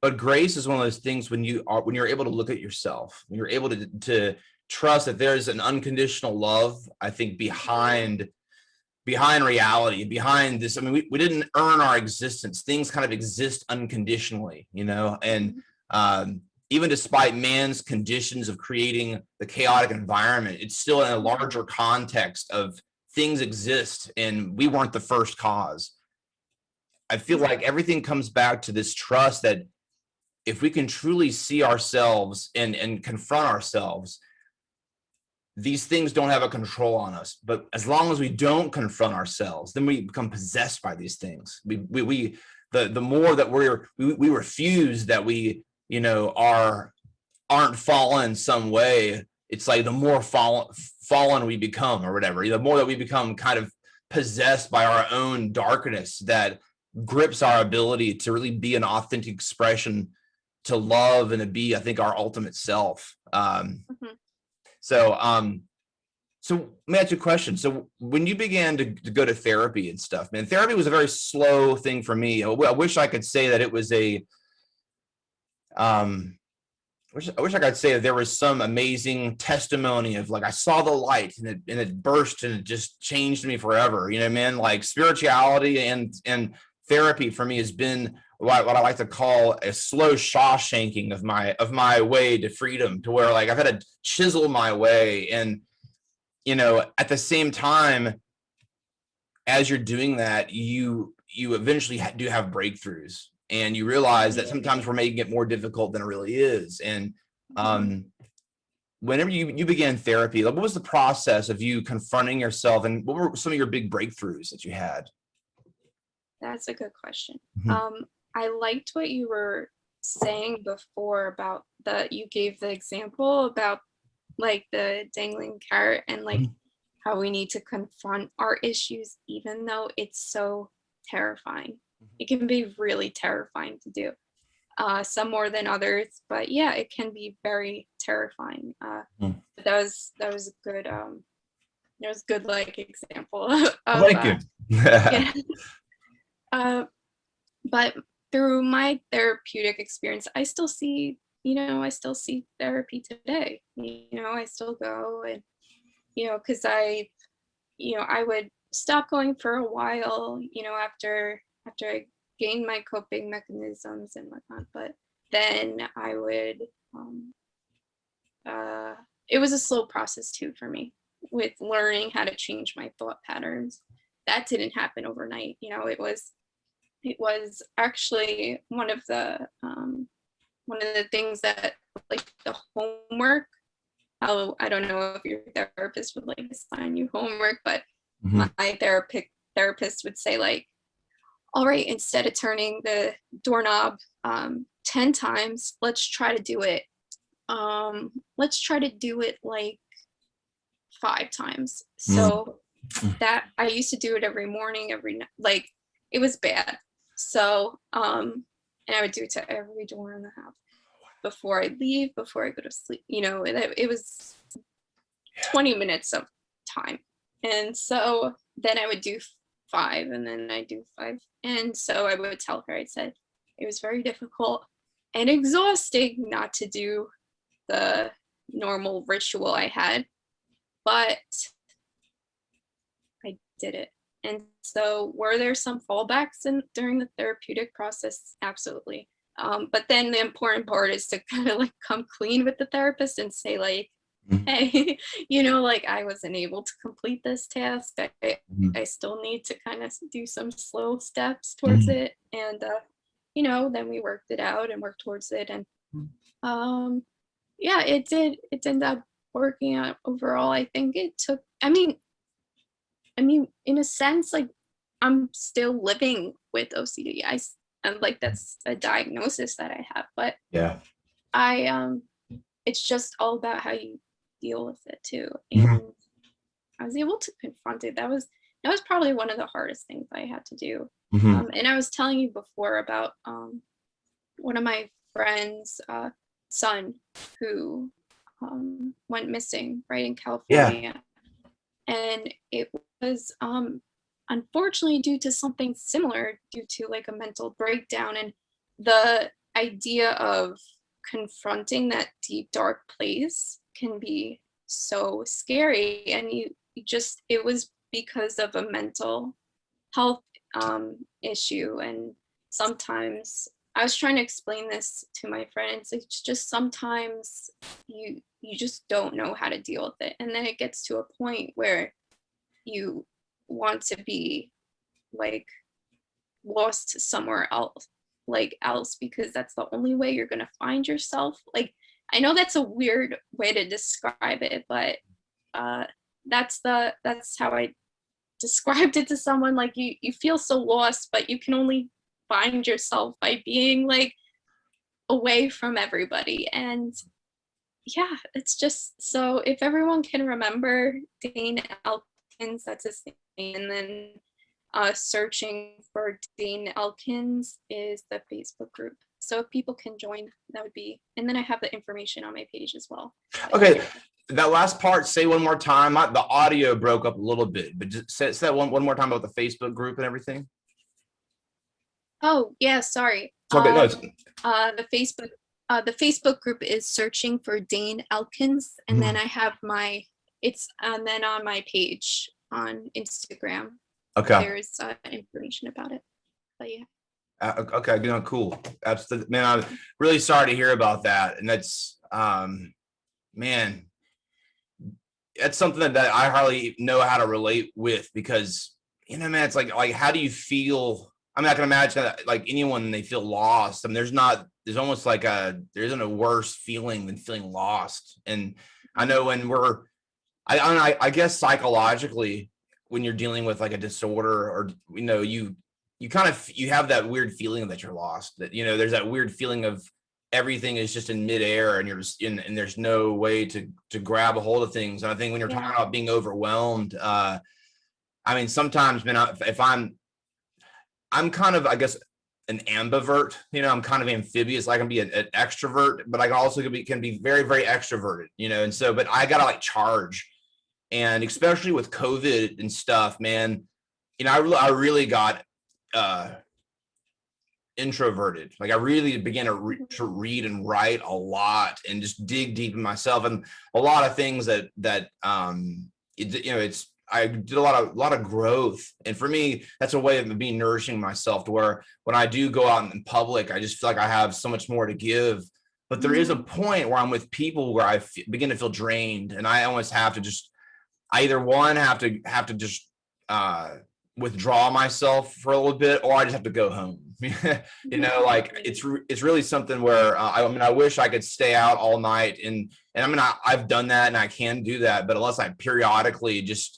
but grace is one of those things when you're able to look at yourself, when you're able to trust that there's an unconditional love, I think, behind reality, behind this. I mean, we didn't earn our existence. Things kind of exist unconditionally, and even despite man's conditions of creating the chaotic environment, it's still in a larger context of things exist, and we weren't the first cause. I feel like everything comes back to this trust that if we can truly see ourselves and confront ourselves, these things don't have a control on us. But as long as we don't confront ourselves, then we become possessed by these things. The more that we refuse that we aren't fallen in some way, it's like the more fallen we become, or whatever. The more that we become kind of possessed by our own darkness that grips our ability to really be an authentic expression, to love, and to be, I think, our ultimate self. So So let me ask you a question. So when you began to go to therapy and stuff, man, therapy was a very slow thing for me. I wish I could say that it was I wish I could say that there was some amazing testimony of like I saw the light and it burst and it just changed me forever. You know what I mean? Like spirituality and therapy for me has been what I like to call a slow Shawshanking of my way to freedom, to where like I've had to chisel my way. And at the same time, as you're doing that, you eventually do have breakthroughs, and you realize that sometimes we're making it more difficult than it really is. And whenever you began therapy, like, what was the process of you confronting yourself, and what were some of your big breakthroughs that you had? That's a good question. Mhm. I liked what you were saying before about you gave the example about like the dangling carrot and like how we need to confront our issues, even though it's so terrifying. It can be really terrifying to do. Some more than others, but yeah, it can be very terrifying. Mm. But that was a good like example of Thank you. yeah. But through my therapeutic experience, I still see therapy today. I still go, and because I would stop going for a while, after I gained my coping mechanisms and whatnot. But then I would, it was a slow process too for me with learning how to change my thought patterns. That didn't happen overnight. It was actually one of the things that, like, the homework. I don't know if your therapist would like assign you homework, but my therapist would say, like, all right, instead of turning the doorknob 10 times, let's try to do it. Let's try to do it like 5 times. So that I used to do it every morning, every night. Like, it was bad. So and I would do it to every door in the house before I leave, before I go to sleep. And it was 20 minutes of time. And so then I would do 5, and then I do 5. And so I would tell her, I said, it was very difficult and exhausting not to do the normal ritual I had, but I did it. And so were there some fallbacks during the therapeutic process? Absolutely. But then the important part is to kind of like come clean with the therapist and say, like, hey, like, I wasn't able to complete this task. I still need to kind of do some slow steps towards it. And, then we worked it out and worked towards it. And yeah, it ended up working out overall. I think it took, I mean, in a sense, like, I'm still living with OCD. And like, that's a diagnosis that I have, but Yeah. it's just all about how you deal with it too. And I was able to confront it. That was probably one of the hardest things I had to do. And I was telling you before about one of my friends' son who went missing right in California. And it was unfortunately due to something similar, due to like a mental breakdown. And the idea of confronting that deep dark place can be so scary. And it was because of a mental health issue. And sometimes I was trying to explain this to my friends. It's just sometimes you just don't know how to deal with it, and then it gets to a point where you want to be like lost somewhere else, because that's the only way you're gonna find yourself. Like, I know that's a weird way to describe it, but that's how I described it to someone. Like, you feel so lost, but you can only find yourself by being like away from everybody. And yeah, it's just, so if everyone can remember Dane Elkins, that's his name, and then searching for Dane Elkins is the Facebook group. So if people can join, that would be, and then I have the information on my page as well. Okay, that last part, say one more time. The audio broke up a little bit, but just say that one more time about the Facebook group and everything. Oh, yeah, sorry. It's okay. No, it's, The Facebook group is Searching for Dane Elkins, and then I have and then on my page on Instagram, okay. there's information about it. But yeah. Okay, cool. Absolutely, man. I'm really sorry to hear about that, and that's, man, that's something that I hardly know how to relate with, because, man, it's like how do you feel? I'm not gonna imagine that, like, anyone, they feel lost. I mean, there's almost like there isn't a worse feeling than feeling lost. And I know when I guess psychologically, when you're dealing with like a disorder, or you have that weird feeling that you're lost, that there's that weird feeling of everything is just in midair, and you're just and there's no way to grab a hold of things. And I think when you're talking about being overwhelmed, I mean, sometimes, man, if I'm kind of, I guess, an ambivert. I'm kind of amphibious. I can be an extrovert, but I can also can be very, very extroverted. And so, but I gotta charge, and especially with COVID and stuff, man. I really got introverted. Like, I really began to read and write a lot, and just dig deep in myself, and a lot of things I did a lot of growth. And for me, that's a way of me nourishing myself, to where when I do go out in public, I just feel like I have so much more to give. But there is a point where I'm with people where I begin to feel drained, and I almost have to just, I either have to just withdraw myself for a little bit, or I just have to go home. Like, it's really something where I wish I could stay out all night, and I mean, I've done that, and I can do that, but unless I periodically just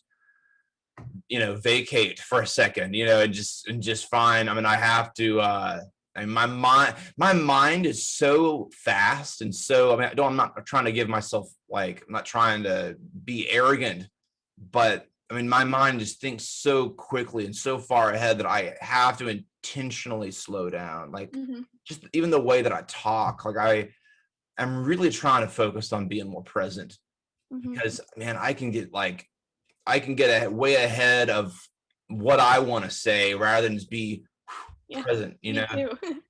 vacate for a second, and just fine. I mean, I have to, and my mind is so fast. And so, I mean, I'm not trying to give myself, like, I'm not trying to be arrogant, but I mean, my mind just thinks so quickly and so far ahead that I have to intentionally slow down. Like, just even the way that I talk, like, I'm really trying to focus on being more present, because, man, I can get way ahead of what I want to say, rather than just be present, and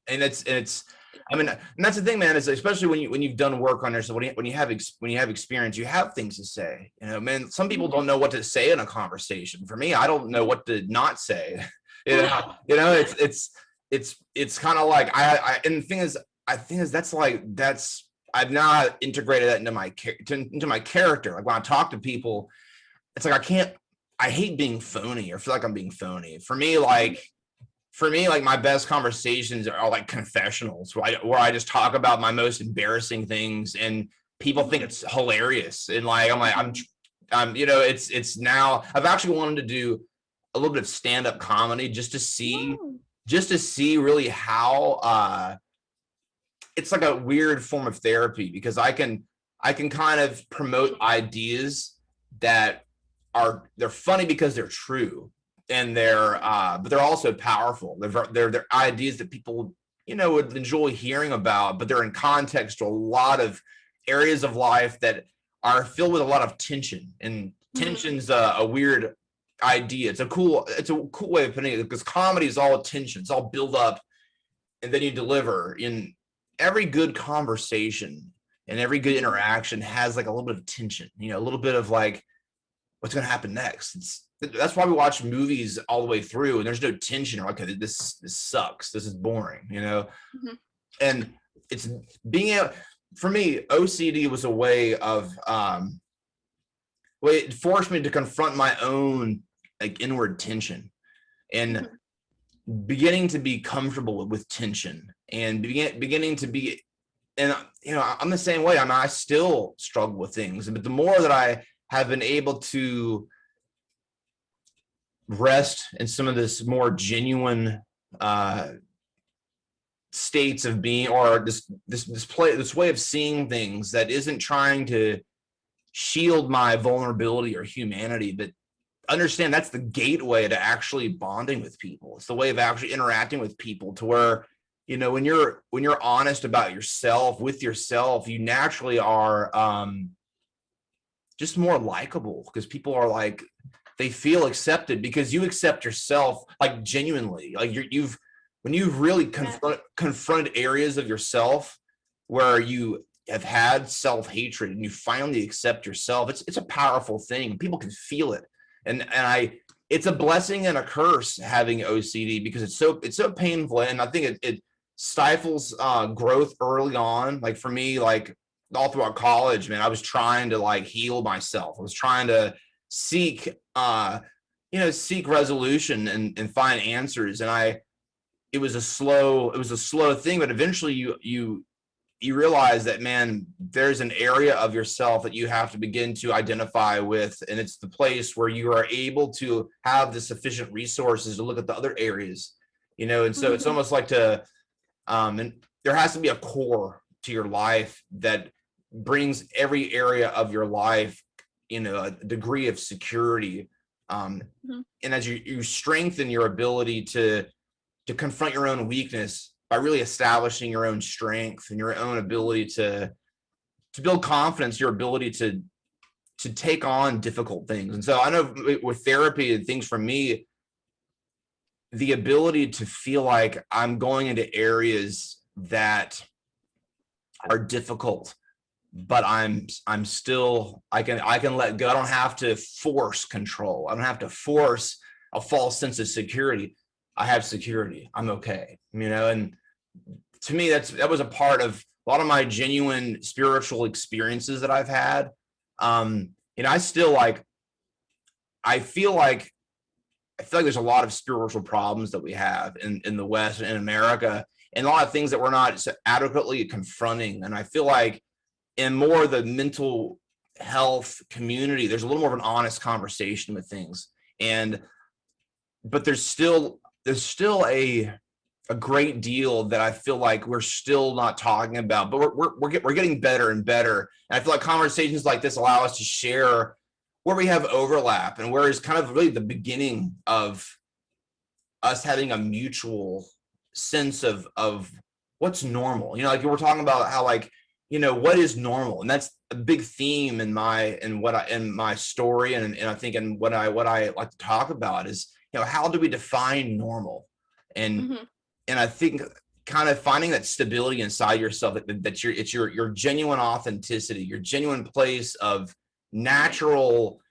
it's, I mean, and that's the thing, man, is especially when you've done work on yourself, when you have experience, you have things to say, man. Some people don't know what to say in a conversation. For me, I don't know what to not say. It's kind of like, and the thing is, I've now integrated that into my character. Like, when I talk to people, it's like, I hate being phony, or feel like I'm being phony. For me, my best conversations are like confessionals, where I just talk about my most embarrassing things, and people think it's hilarious. And it's now, I've actually wanted to do a little bit of stand-up comedy, just to see really how, it's like a weird form of therapy, because I can kind of promote ideas that they're funny because they're true, and but they're also powerful. They're ideas that people would enjoy hearing about, but they're in context to a lot of areas of life that are filled with a lot of tension. And tension's a weird idea. It's a cool way of putting it, because comedy is all tension. It's all build up, and then you deliver. In every good conversation and every good interaction has like a little bit of tension, a little bit of like, what's going to happen next. That's why we watch movies all the way through, and there's no tension, or okay, this sucks, this is boring, And it's for me, OCD was a way of, it forced me to confront my own, like, inward tension, and beginning to be comfortable with tension, and beginning to be, and I'm the same way. I still struggle with things, but the more that I have been able to rest in some of this more genuine states of being, or this way of seeing things that isn't trying to shield my vulnerability or humanity, but understand that's the gateway to actually bonding with people. It's the way of actually interacting with people, to where, when you're honest about yourself with yourself, you naturally are, just more likable, because people are like, they feel accepted because you accept yourself, like genuinely, like when you've really confronted areas of yourself where you have had self-hatred and you finally accept yourself. It's a powerful thing. People can feel it. And it's a blessing and a curse having OCD, because it's so painful. And I think it stifles growth early on. Like for me, like all throughout college, man, I was trying to like heal myself. I was trying to seek resolution and find answers. And it was a slow thing, but eventually you realize that, man, there's an area of yourself that you have to begin to identify with, and it's the place where you are able to have the sufficient resources to look at the other areas, and so it's almost like and there has to be a core to your life that brings every area of your life, a degree of security. And as you strengthen your ability to confront your own weakness by really establishing your own strength and your own ability to build confidence, your ability to take on difficult things. And so I know with therapy and things for me, the ability to feel like I'm going into areas that are difficult, but I'm still, I can let go. I don't have to force control. I don't have to force a false sense of security. I have security. I'm okay. And to me, that was a part of a lot of my genuine spiritual experiences that I've had. I still I feel like there's a lot of spiritual problems that we have in the West and in America, and a lot of things that we're not adequately confronting. And I feel like in more of the mental health community, there's a little more of an honest conversation with things. But there's still a great deal that I feel like we're still not talking about, but we're getting better and better. And I feel like conversations like this allow us to share where we have overlap and where is kind of really the beginning of us having a mutual sense of what's normal. Like you were talking about how what is normal, and that's a big theme in my story, and I think in what I like to talk about is how do we define normal, and I think kind of finding that stability inside yourself, that it's your genuine authenticity, your genuine place of natural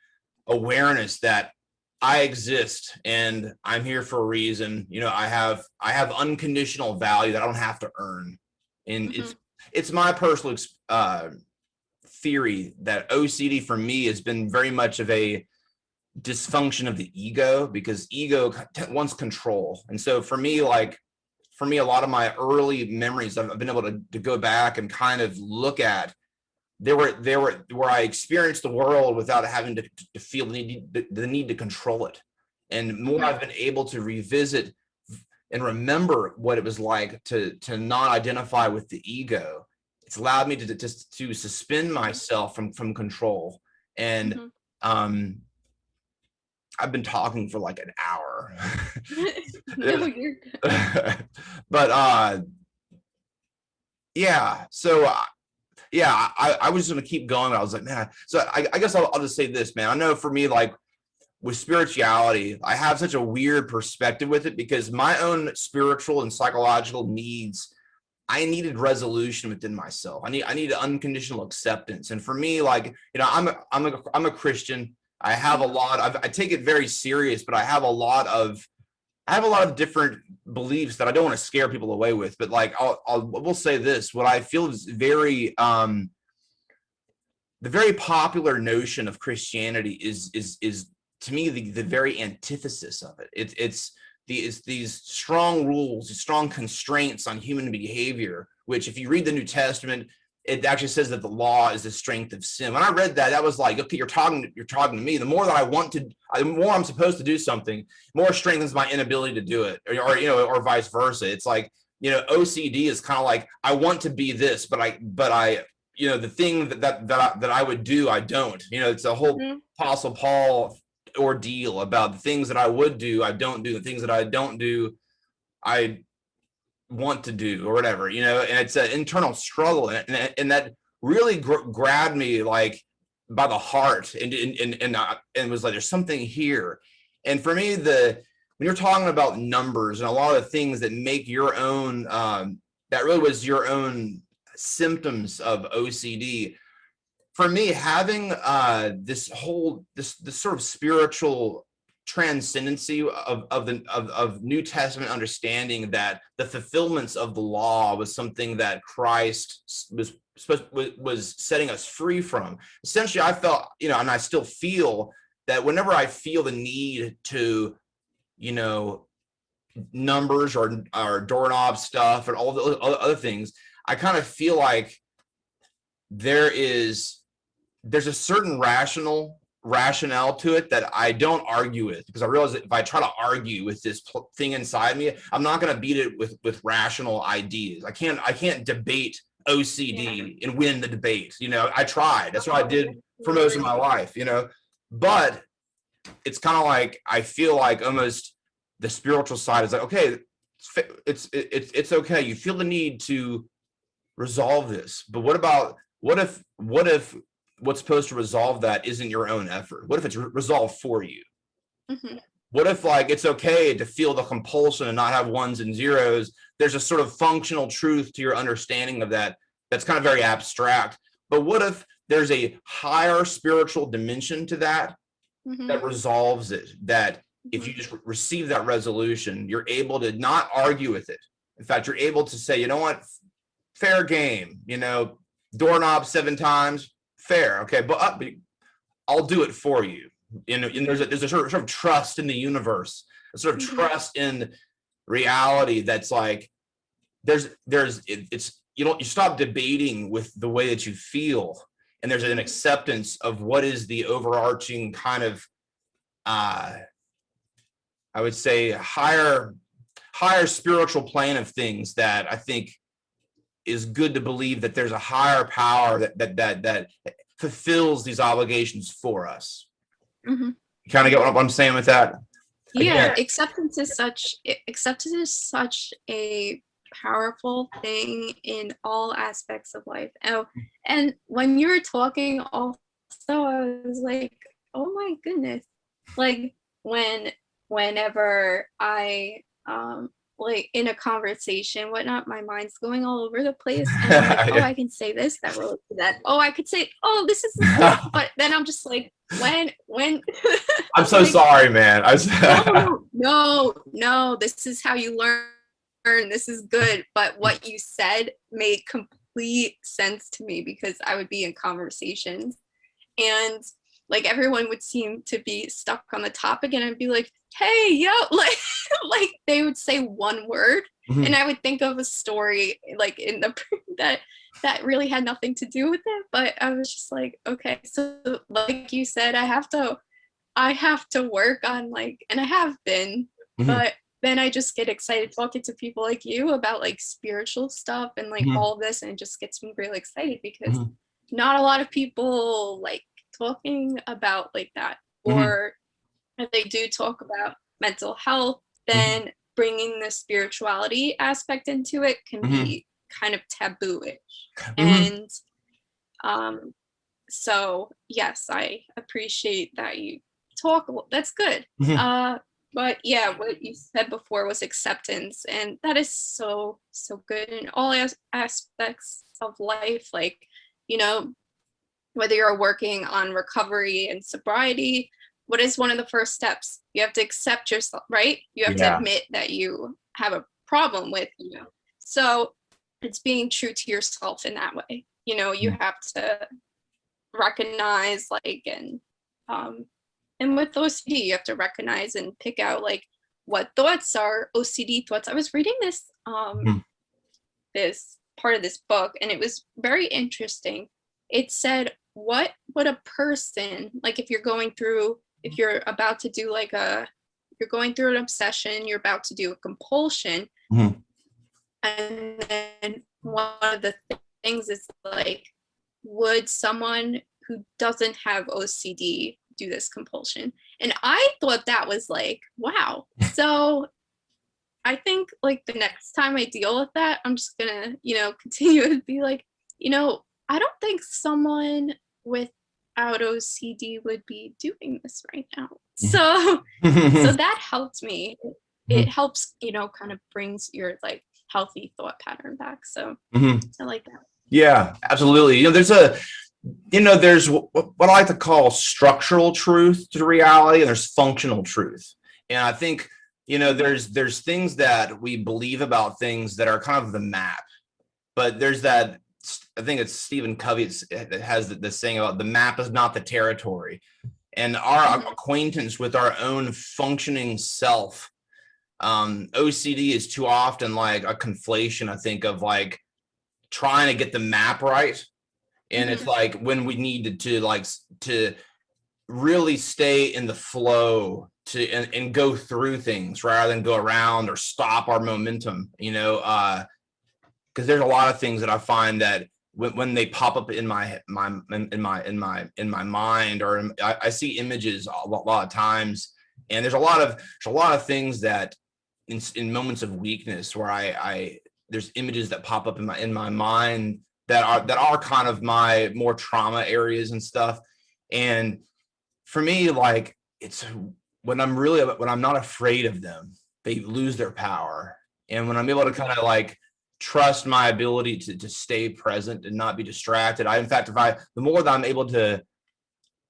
awareness that I exist and I'm here for a reason. I have unconditional value that I don't have to earn, and it's my personal theory that OCD for me has been very much of a dysfunction of the ego, because ego wants control. And so for me, a lot of my early memories, I've been able to go back and kind of look at, there were where I experienced the world without having to feel the need to control it. And more I've been able to revisit and remember what it was like to not identify with the ego, it's allowed me to suspend myself from control. And I've been talking for like an hour. No, you're good. But yeah, so yeah, I was going to keep going. I was like, man, so I guess I'll just say this, man. I know for me, like with spirituality, I have such a weird perspective with it, because my own spiritual and psychological needs, I needed resolution within myself. I need unconditional acceptance. And for me, like, I'm a Christian. I have a lot I take it very serious, but I have a lot of different beliefs that I don't want to scare people away with. But like, we'll say this: what I feel is the very popular notion of Christianity is to me the very antithesis of it. It's these strong rules, these strong constraints on human behavior, which if you read the New Testament, it actually says that the law is the strength of sin. When I read that, that was like, okay, you're talking to me. The more that the more I'm supposed to do something, more strengthens my inability to do it, or vice versa. It's like, OCD is kind of like, I want to be this, but I the thing that I would do, I don't. It's a whole Apostle Paul ordeal about the things that I would do, I don't do. The things that I don't do, I want to do, or whatever, and it's an internal struggle, and that really grabbed me, like by the heart, and was like, there's something here. And for me, when you're talking about numbers and a lot of the things that make your own, that really was your own symptoms of OCD. For me, having this sort of spiritual transcendency of New Testament understanding that the fulfillments of the law was something that Christ was setting us free from. Essentially, I felt, and I still feel that whenever I feel the need to, numbers or doorknob stuff and all the other things, I kind of feel like there's a certain rationale to it that I don't argue with, because I realize that if I try to argue with this thing inside me, I'm not going to beat it with rational ideas. I can't debate OCD and win the debate. I tried. That's what I did for most of my life, but it's kind of like, I feel like almost the spiritual side is like, okay, it's okay. You feel the need to resolve this, but what if what's supposed to resolve that isn't your own effort? What if it's resolved for you? Mm-hmm. What if it's okay to feel the compulsion and not have ones and zeros? There's a sort of functional truth to your understanding of that that's kind of very abstract. But what if there's a higher spiritual dimension to that that resolves it? That if you just receive that resolution, you're able to not argue with it. In fact, you're able to say, you know what, fair game, doorknob 7 times, fair, okay, but I'll do it for you. And there's a sort of trust in the universe, a sort of trust in reality that's like, you stop debating with the way that you feel, and there's an acceptance of what is the overarching kind of I would say higher spiritual plane of things that I think is good to believe that there's a higher power that fulfills these obligations for us. Mm-hmm. You kind of get what I'm saying with that? Yeah, acceptance is such a powerful thing in all aspects of life. Oh, and when you were talking also, I was like, oh my goodness. Like whenever I like in a conversation, whatnot, my mind's going all over the place. And I'm like, oh, I can say this, that relates to that. Oh, I could say, oh, this is but then I'm just like, when I'm so sorry, man. No, this is how you learn. This is good. But what you said made complete sense to me, because I would be in conversations and like everyone would seem to be stuck on the topic, and I'd be like, hey, yo, like they would say one word and I would think of a story like in the that really had nothing to do with it, but I was just like, okay, so like you said, I have to work on like, and I have been, but then I just get excited talking to people like you about like spiritual stuff and like all of this, and it just gets me really excited because not a lot of people like talking about like that, or if they do talk about mental health, then bringing the spirituality aspect into it can be kind of taboo-ish. And so yes, I appreciate that you talk. That's good. But yeah, what you said before was acceptance, and that is so good in all aspects of life. Like, whether you're working on recovery and sobriety, what is one of the first steps? You have to accept yourself, right? You have to admit that you have a problem with, So it's being true to yourself in that way. You have to recognize like, and with OCD, you have to recognize and pick out like what thoughts are OCD thoughts. I was reading this, this part of this book, and it was very interesting. It said, what would a person, like if you're about to do like you're going through an obsession, you're about to do a compulsion, and then one of the things is like, would someone who doesn't have OCD do this compulsion? And I thought that was like, wow. So I think like the next time I deal with that, I'm just gonna, continue to be like, I don't think someone with without OCD would be doing this right now. So that helped me. It helps, kind of brings your like healthy thought pattern back. So I like that. Yeah, absolutely. There's what I like to call structural truth to reality, and there's functional truth. And I think, there's things that we believe about things that are kind of the map, but there's that. I think it's Stephen Covey that has this saying about the map is not the territory, and our acquaintance with our own functioning self. OCD is too often like a conflation, I think, of like trying to get the map right. And it's like when we needed to really stay in the flow and go through things rather than go around or stop our momentum, because there's a lot of things that I find that when they pop up in my mind, or I see images a lot of times, and there's a lot of things that in moments of weakness where I there's images that pop up in my mind that are kind of my more trauma areas and stuff. And for me, like, it's when I'm not afraid of them, they lose their power. And when I'm able to kind of like trust my ability to stay present and not be distracted, the more that I'm able to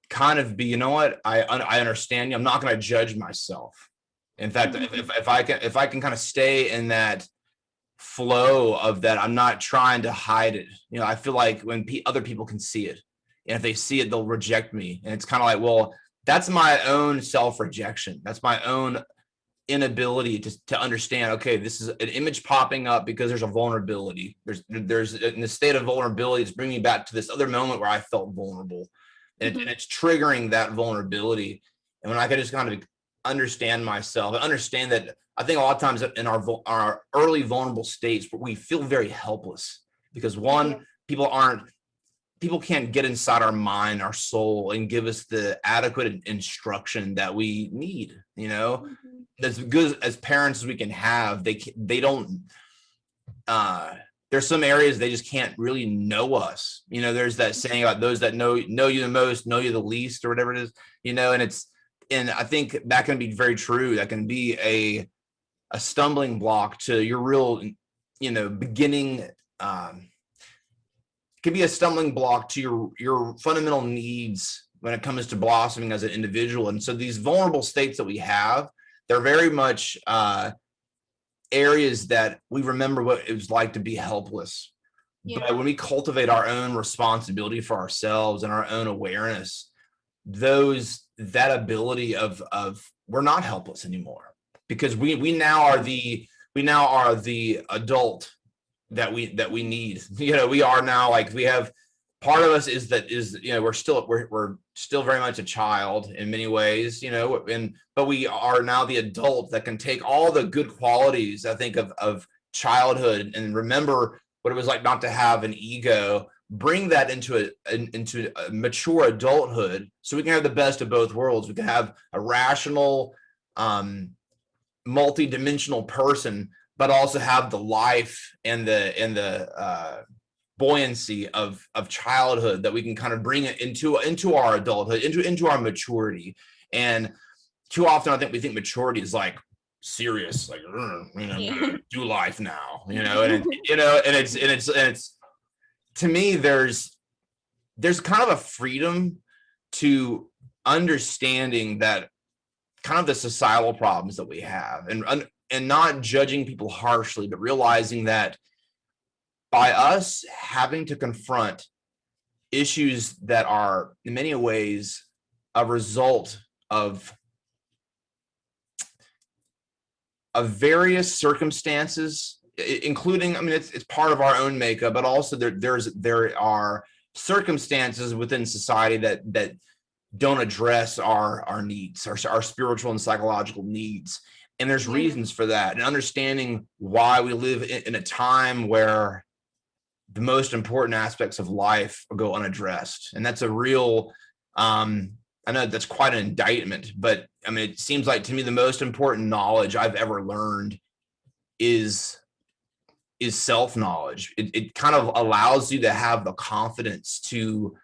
kind of be, I understand you, I'm not going to judge myself. In fact, if I can kind of stay in that flow of that, I'm not trying to hide it. I feel like when other people can see it, and if they see it, they'll reject me. And it's kind of like, well, that's my own self-rejection. That's my own inability to understand, okay, this is an image popping up because there's a vulnerability. There's in the state of vulnerability, it's bringing me back to this other moment where I felt vulnerable. And it's triggering that vulnerability. And when I can just kind of understand myself and understand that, I think a lot of times in our early vulnerable states, we feel very helpless because people can't get inside our mind, our soul, and give us the adequate instruction that we need. As good as parents as we can have, they don't. There's some areas they just can't really know us. There's that saying about those that know you the most, know you the least, or whatever it is. And I think that can be very true. That can be a stumbling block to your real, beginning. Can be a stumbling block to your fundamental needs when it comes to blossoming as an individual. And so these vulnerable states that we have, they're very much areas that we remember what it was like to be helpless. Yeah. But when we cultivate our own responsibility for ourselves and our own awareness, that ability of we're not helpless anymore, because we now are the adult that we need. We are now, like, we have part of us we're still very much a child in many ways, but we are now the adult that can take all the good qualities, I think, of childhood and remember what it was like not to have an ego, bring that into a mature adulthood, so we can have the best of both worlds. We can have a rational, multi-dimensional person, but also have the life and the buoyancy of childhood that we can kind of bring it into our adulthood, into our maturity. And too often, I think we think maturity is like serious, like, do life now, and it's to me, there's kind of a freedom to understanding that kind of the societal problems that we have, and not judging people harshly, but realizing that by us having to confront issues that are in many ways a result of various circumstances, including, it's part of our own makeup, but also there are circumstances within society that don't address our needs, our spiritual and psychological needs. And there's reasons for that, and understanding why we live in a time where the most important aspects of life go unaddressed. And that's a real, I know that's quite an indictment, but it seems like to me the most important knowledge I've ever learned is self-knowledge. It kind of allows you to have the confidence to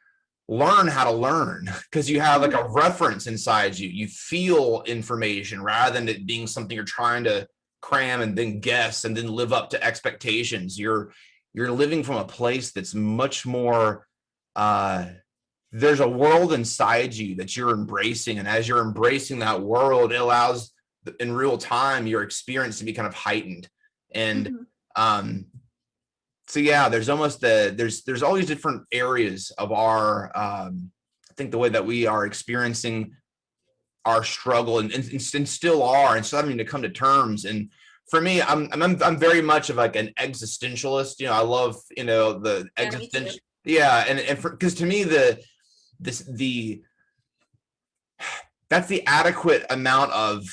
learn how to learn, because you have like a reference inside you. You feel information rather than it being something you're trying to cram and then guess and then live up to expectations. You're living from a place that's much more, there's a world inside you that you're embracing. And as you're embracing that world, it allows in real time your experience to be kind of heightened. And so yeah, there's almost there's all these different areas of our I think the way that we are experiencing our struggle and still are, and still having to come to terms. And for me, I'm very much of like an existentialist. I love the existential. Yeah, and because to me that's the adequate amount of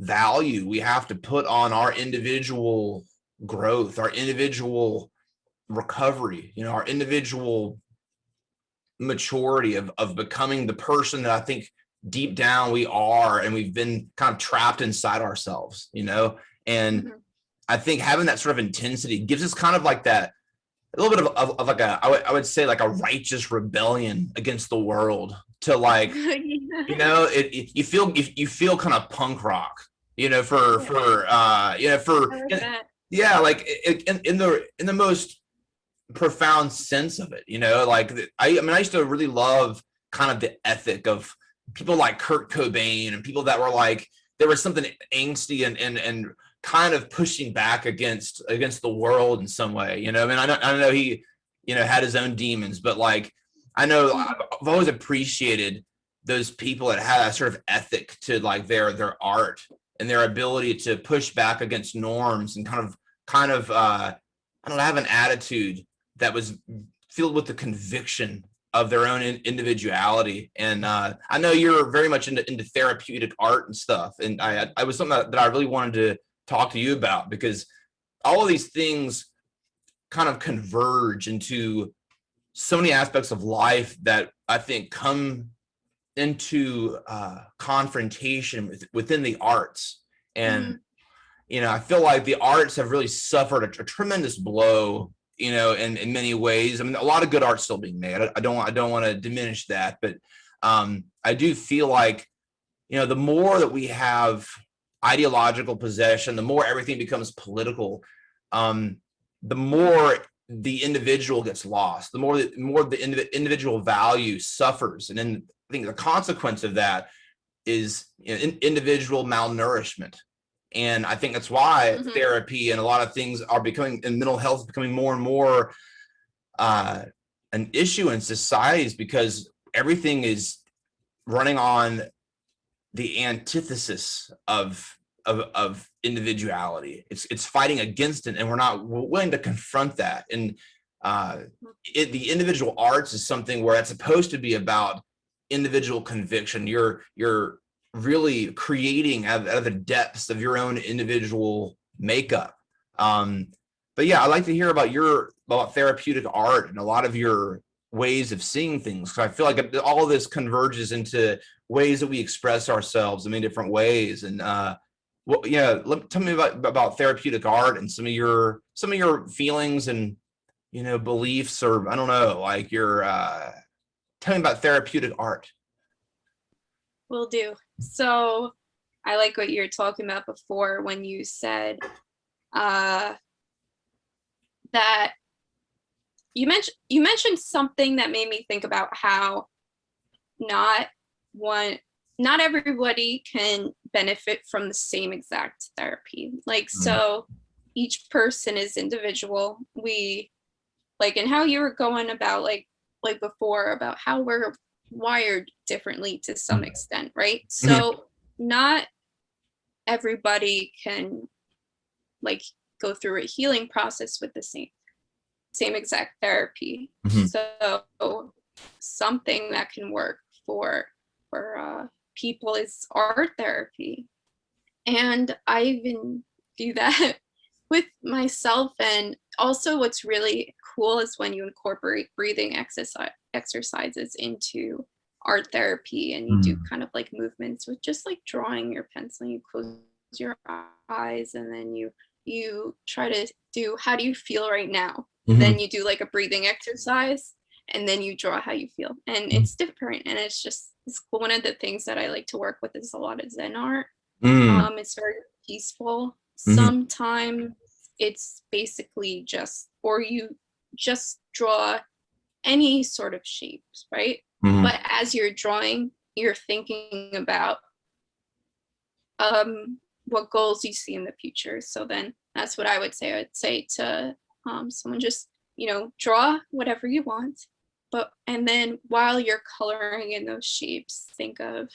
value we have to put on our individual growth, our individual recovery, our individual maturity of becoming the person that I think deep down we are, and we've been kind of trapped inside ourselves, and I think having that sort of intensity gives us kind of like that, a little bit of like I would say like a righteous rebellion against the world, to like, you feel kind of punk rock, like in the most profound sense of it, like I used to really love kind of the ethic of people like Kurt Cobain and people that were like, there was something angsty and kind of pushing back against the world in some way, I mean, I know he had his own demons, but like I know I've always appreciated those people that had a sort of ethic to like their art and their ability to push back against norms and kind of I don't know, have an attitude that was filled with the conviction of their own individuality. And I know you're very much into therapeutic art and stuff, and I was something that I really wanted to talk to you about, because all of these things kind of converge into so many aspects of life that I think come into confrontation within the arts. And I feel like the arts have really suffered a tremendous blow, in many ways. I mean, a lot of good art's still being made. I don't want to diminish that, but I do feel like, the more that we have ideological possession, the more everything becomes political, the more the individual gets lost, the more the individual value suffers. And then I think the consequence of that is individual malnourishment. And I think that's why therapy and a lot of things are becoming, and mental health is becoming more and more an issue in societies, because everything is running on the antithesis of individuality. It's fighting against it, and we're not willing to confront that. And the individual arts is something where it's supposed to be about individual conviction. You're really creating out of the depths of your own individual makeup. But yeah, I'd like to hear about therapeutic art and a lot of your ways of seeing things, because I feel like all of this converges into ways that we express ourselves in many different ways. And tell me about therapeutic art and some of your feelings and beliefs, or I don't know, like tell me about therapeutic art. Will do. So I like what you were talking about before when you said that you mentioned something that made me think about how not everybody can benefit from the same exact therapy. Like, so each person is individual. We like, and how you were going about like before about how we're wired differently to some extent, right? So not everybody can like go through a healing process with the same exact therapy. So something that can work for people is art therapy, and I even do that with myself. And also what's really cool is when you incorporate breathing exercises into art therapy, and you do kind of like movements with just like drawing your pencil, and you close your eyes, and then you try to do, how do you feel right now? Then you do like a breathing exercise, and then you draw how you feel, and it's different, and it's cool. One of the things that I like to work with is a lot of Zen art. It's very peaceful. Sometimes it's basically just, or you just draw any sort of shapes, right? But as you're drawing, you're thinking about what goals you see in the future. So then that's what I would say. I'd say to someone, just, draw whatever you want, and then while you're coloring in those shapes, think of,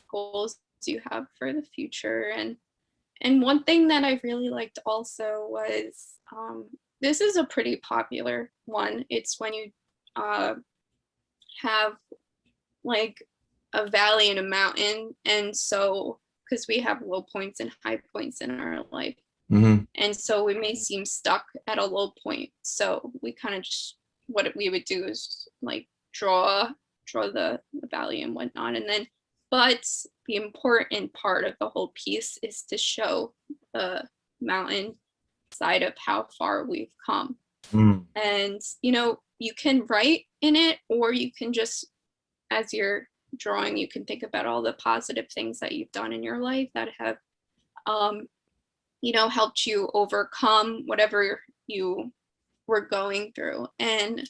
goals you have for the future. And one thing that I really liked also was, this is a pretty popular one. It's when you have like a valley and a mountain, and so because we have low points and high points in our life, and so we may seem stuck at a low point, so we kind of just, what we would do is like draw the valley and whatnot, and then, but the important part of the whole piece is to show the mountain side of how far we've come. And you can write in it, or you can just, as you're drawing, you can think about all the positive things that you've done in your life that have helped you overcome whatever you were going through. And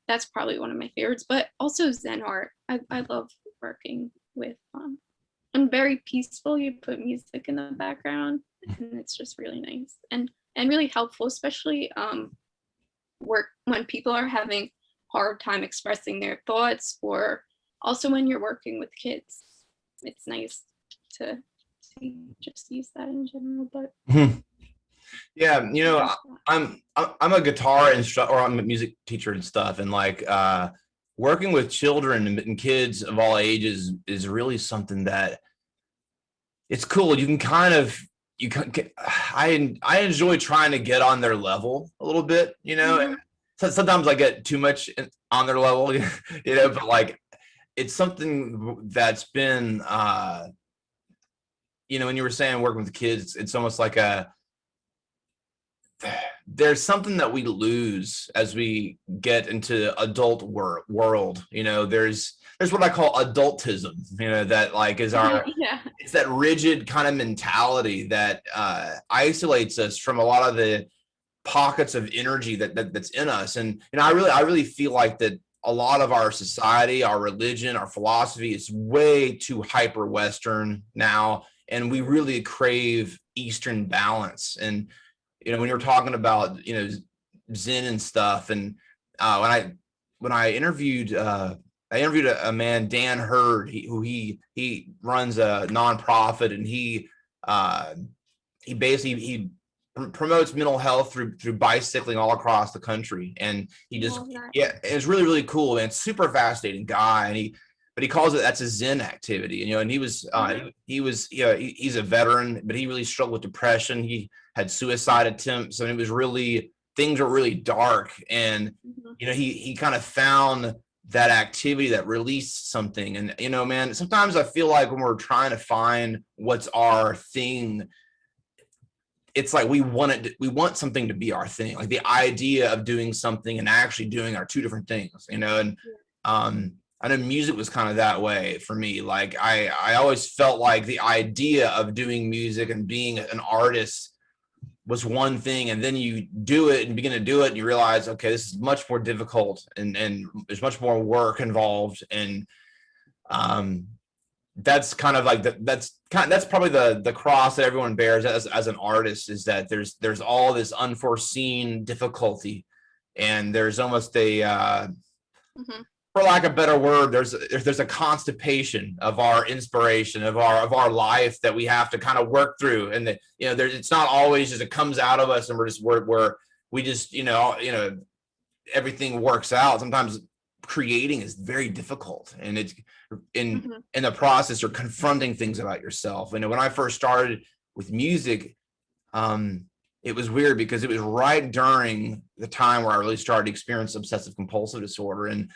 that's probably one of my favorites. But also Zen art, I love working with, and very peaceful. You put music in the background, and it's just really nice and really helpful, especially when people are having hard time expressing their thoughts, or also when you're working with kids. It's nice to just use that in general. But yeah, I'm a guitar instructor, or I'm a music teacher and stuff, and like working with children and kids of all ages is really something that it's cool. You can kind of, I enjoy trying to get on their level a little bit, So sometimes I get too much on their level, but like it's something that's been, when you were saying working with kids, it's almost like there's something that we lose as we get into adult world. There's what I call adultism, that like is our, it's that rigid kind of mentality that isolates us from a lot of the pockets of energy that's in us. And I really feel like that a lot of our society, our religion, our philosophy is way too hyper Western now, and we really crave Eastern balance. And when you're talking about Zen and stuff, and when I interviewed a man, Dan Hurd, who runs a nonprofit, and he basically promotes mental health through bicycling all across the country, and it's really, really cool, and super fascinating guy. And but he calls it, that's a Zen activity, and he was he's a veteran, but he really struggled with depression. He had suicide attempts, and it was really, things were really dark, and he kind of found that activity that released something. And man, sometimes I feel like when we're trying to find what's our thing, it's like we want something to be our thing. Like the idea of doing something and actually doing are two different things, and I know music was kind of that way for me. Like I always felt like the idea of doing music and being an artist was one thing, and then you do it and begin to do it, and you realize, okay, this is much more difficult, and there's much more work involved. And that's kind of like that's probably the cross that everyone bears as an artist, is that there's all this unforeseen difficulty, and there's almost a for lack of a better word, there's a constipation of our inspiration, of our life, that we have to kind of work through. And that it's not always just it comes out of us and we just everything works out. Sometimes creating is very difficult, and it's in the process, you're confronting things about yourself. And when I first started with music, it was weird because it was right during the time where I really started to experience obsessive compulsive disorder, and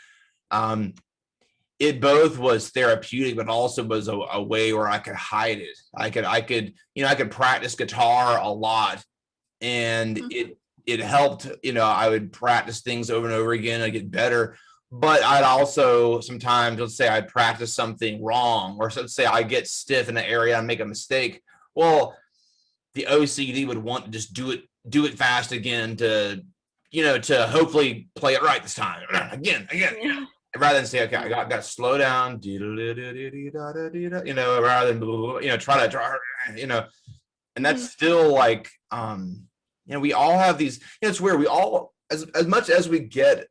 it both was therapeutic, but also was a way where I could hide it. I could practice guitar a lot, and it helped, I would practice things over and over again. I get better. But I'd also sometimes, let's say I'd practice something wrong, or let's say I get stiff in an area and make a mistake. Well, the OCD would want to just do it fast again to hopefully play it right this time. Again. Rather than say, okay, I got to slow down, rather than, try to, and that's still like, we all have these, it's weird. We all, as much as we get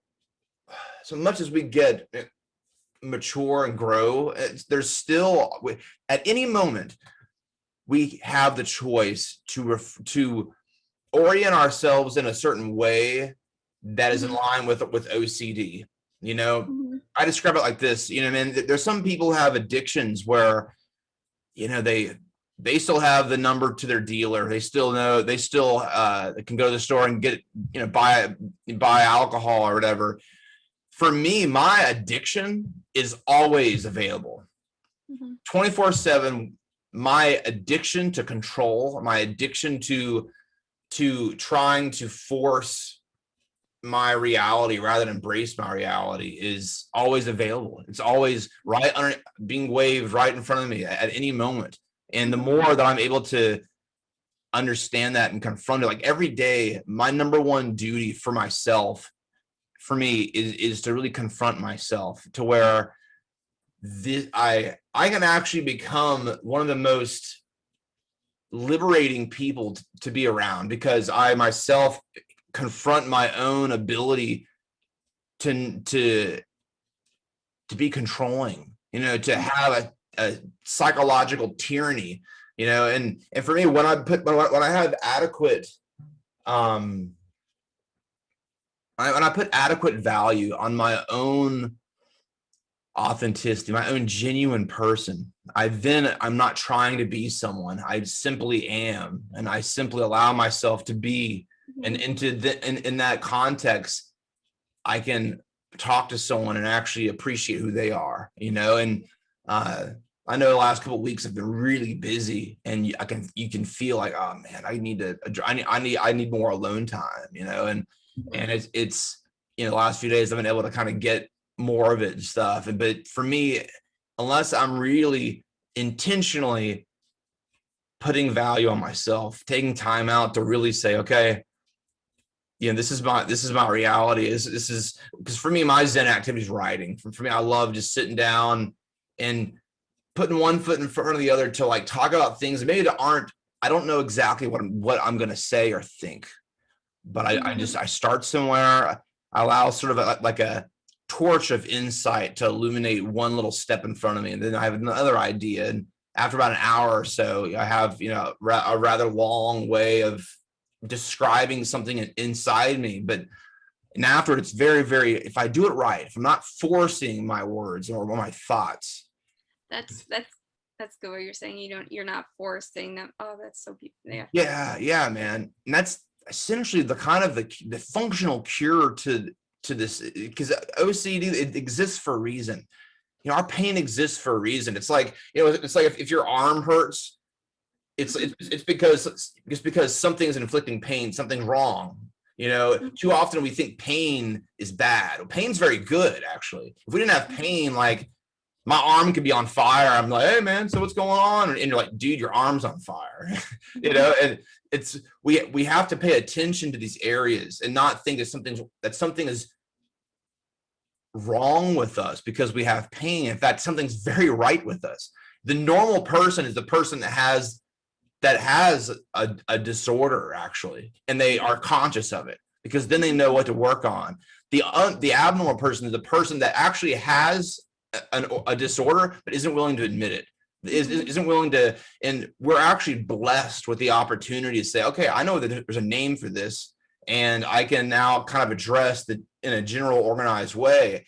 mature and grow, there's still, at any moment, we have the choice to orient ourselves in a certain way that is in line with OCD. I describe it like this. There's some people who have addictions where, they still have the number to their dealer. They still can go to the store and get, buy alcohol or whatever. For me, my addiction is always available. 24/7. My addiction to control, my addiction to trying to force my reality rather than embrace my reality is always available. It's always being waved right in front of me at any moment. And the more that I'm able to understand that and confront it, like every day, my number one duty for myself, for me, is to really confront myself to where I can actually become one of the most liberating people to be around, because I myself confront my own ability to be controlling, to have a psychological tyranny, and for me, when I have adequate when I put adequate value on my own authenticity, my own genuine person, I'm not trying to be someone. I simply am, and I simply allow myself to be. And in that context, I can talk to someone and actually appreciate who they are, and I know the last couple of weeks have been really busy, and you can feel like, oh man, I need more alone time, and it's the last few days I've been able to kind of get more of it and stuff. But for me, unless I'm really intentionally putting value on myself, taking time out to really say, okay, this is my reality. This is because for me, my Zen activity is writing. For me, I love just sitting down and putting one foot in front of the other to like talk about things that maybe that I don't know exactly what I'm going to say or think, but I start somewhere. I allow sort of like a torch of insight to illuminate one little step in front of me, and then I have another idea. And after about an hour or so, I have a rather long way of describing something inside me. And after, it's very, very, if I do it right, if I'm not forcing my words or my thoughts. That's good what you're saying. You're not forcing them. Oh, that's so beautiful. Yeah, man. And that's essentially the kind of the functional cure to this, because OCD, it exists for a reason. Our pain exists for a reason. It's like, it's like if your arm hurts, it's because something is inflicting pain, something's wrong. Too often we think pain is bad. Well, pain's very good, actually. If we didn't have pain, like my arm could be on fire. I'm like, hey man, so what's going on? And you're like, dude, your arm's on fire. And it's we have to pay attention to these areas and not think that something is wrong with us because we have pain. In fact, something's very right with us. The normal person is the person that has a disorder, actually, and they are conscious of it, because then they know what to work on. The abnormal person is the person that actually has a disorder but isn't willing to admit it, isn't willing to. And we're actually blessed with the opportunity to say, okay, I know that there's a name for this, and I can now kind of address that in a general, organized way.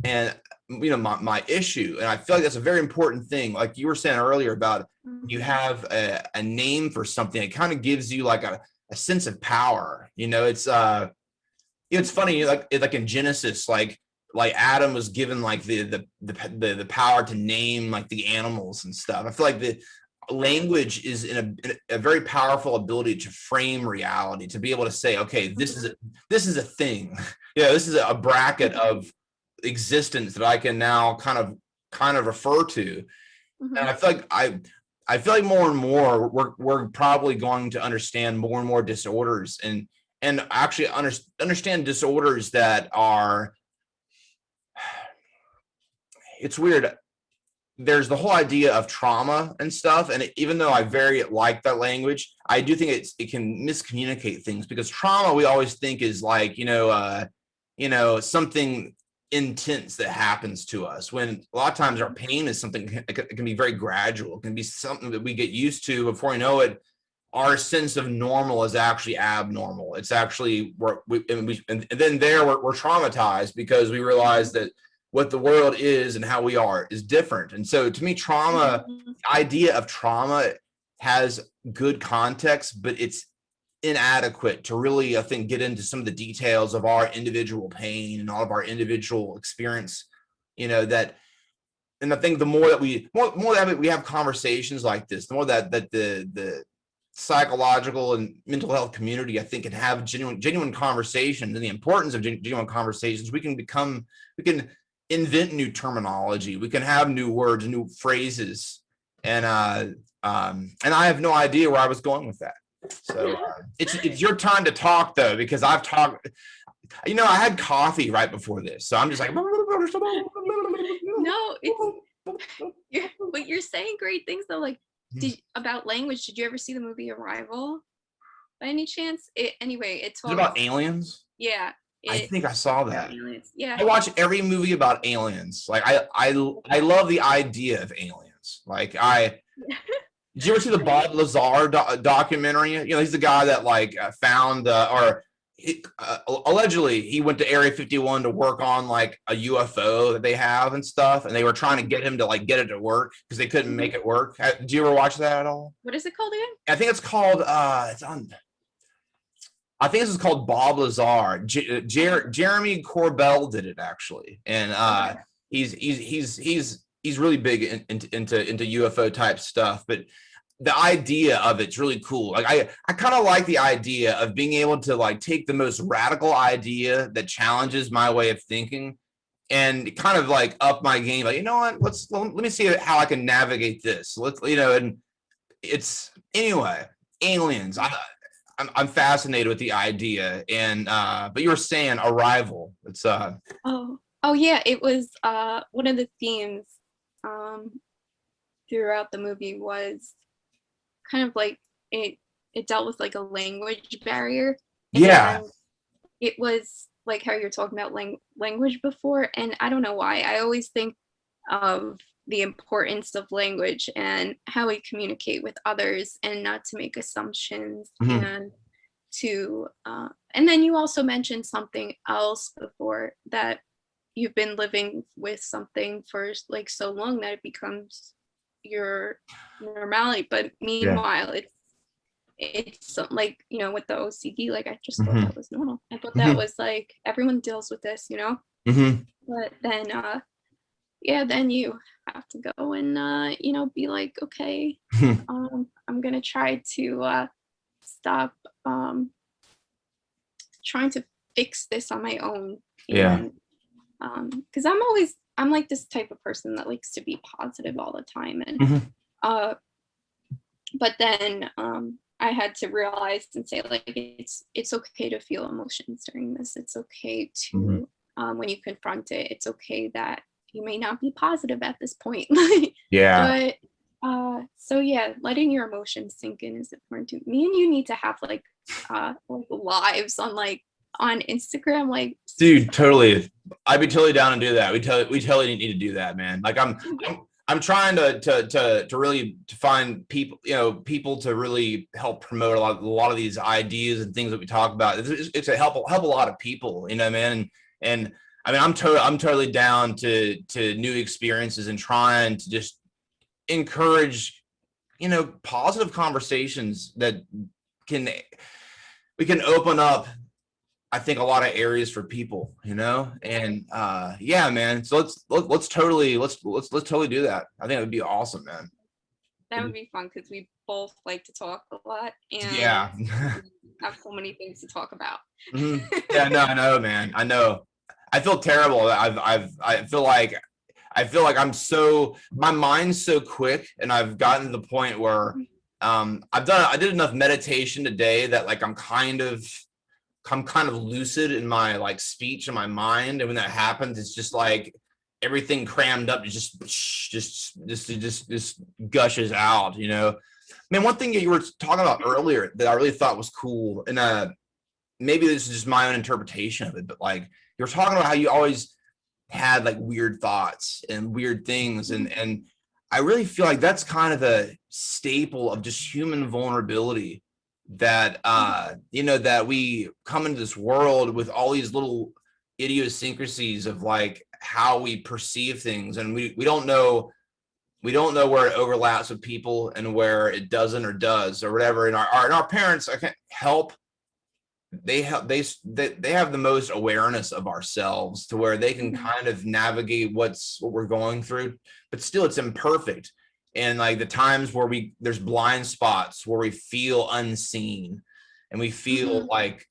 And my issue, and I feel like that's a very important thing, like you were saying earlier about you have a name for something. It kind of gives you like a sense of power. It's it's funny, like in Genesis, like Adam was given like the power to name like the animals and stuff. I feel like language is in a very powerful ability to frame reality, to be able to say, okay, this is a thing. Yeah, this is a bracket of existence that I can now kind of refer to. And I feel like more and more we're probably going to understand more and more disorders and actually understand disorders that are, it's weird. There's the whole idea of trauma and stuff. And even though I very like that language, I do think it can miscommunicate things, because trauma we always think is like, something intense that happens to us, when a lot of times our pain is something it can be very gradual. It can be something that we get used to. Before we know it, our sense of normal is actually abnormal. It's actually and then we're traumatized because we realize that what the world is and how we are is different. And so to me, the idea of trauma has good context, but it's inadequate to really, I think, get into some of the details of our individual pain and all of our individual experience, that. And I think the more that we have conversations like this, the more that the psychological and mental health community, I think, can have genuine conversations, and the importance of genuine conversations, we can invent new terminology. We can have new words, new phrases. And I have no idea where I was going with that. So it's your time to talk, though, because I've talked, I had coffee right before this. So I'm just like, No, but you're saying great things though. Like, about language, did you ever see the movie Arrival by any chance? Anyway, it talks about aliens. Yeah. I think I saw that. Aliens. Yeah. I watch every movie about aliens. Like I love the idea of aliens. Like did you ever see the Bob Lazar documentary? He's the guy that found allegedly he went to Area 51 to work on like a UFO that they have and stuff, and they were trying to get him to get it to work because they couldn't make it work. Did you ever watch that at all? What is it called again? I think it's called I think this is called Bob Lazar. Jeremy Corbell did it actually, and he's really big into UFO type stuff. But the idea of it's really cool. Like I kind of like the idea of being able to take the most radical idea that challenges my way of thinking and kind of up my game. Like, you know what? Let me see how I can navigate this. And it's anyway, aliens. I'm fascinated with the idea, and but you were saying Arrival. It's oh yeah, it was one of the themes throughout the movie was kind of like it dealt with a language barrier. Yeah. And it was like how you're talking about language before, and I don't know why I always think of the importance of language and how we communicate with others and not to make assumptions. And then you also mentioned something else before, that you've been living with something for so long that it becomes your normality, but meanwhile it's with the OCD, I just thought that was normal. I thought that was everyone deals with this, but then then you have to go and be like, okay, I'm gonna try to stop trying to fix this on my own. And because I'm like this type of person that likes to be positive all the time, and but then I had to realize and say it's okay to feel emotions during this. It's okay to when you confront it, it's okay that you may not be positive at this point. But so yeah, letting your emotions sink in is important too. Me and you need to have lives on Instagram, dude, totally. I'd be totally down to do that. We totally need to do that, man. I'm trying to really find people, people to really help promote a lot of these ideas and things that we talk about. It's to help a lot of people, man. And I mean, I'm totally down to new experiences and trying to just encourage, positive conversations that we can open up, I think, a lot of areas for people, and yeah, man. So let's totally do that. I think it would be awesome, man. That would be fun because we both like to talk a lot and Yeah. have so many things to talk about. Yeah, no, I know, man. I know. I feel terrible. I feel like my mind's so quick, and I've gotten to the point where I did enough meditation today that like I'm kind of lucid in my like speech and my mind, and when that happens, it's just like everything crammed up, it just gushes out, you know. Man, one thing that you were talking about earlier that I really thought was cool, and maybe this is just my own interpretation of it, but like you were talking about how you always had like weird thoughts and weird things, and I really feel like that's kind of a staple of just human vulnerability, that you know, that we come into this world with all these little idiosyncrasies of like how we perceive things, and we don't know where it overlaps with people and where it doesn't or does or whatever. And our parents, I can't help, they have the most awareness of ourselves to where they can kind of navigate what we're going through, but still it's imperfect. And like the times where there's blind spots where we feel unseen, and we feel like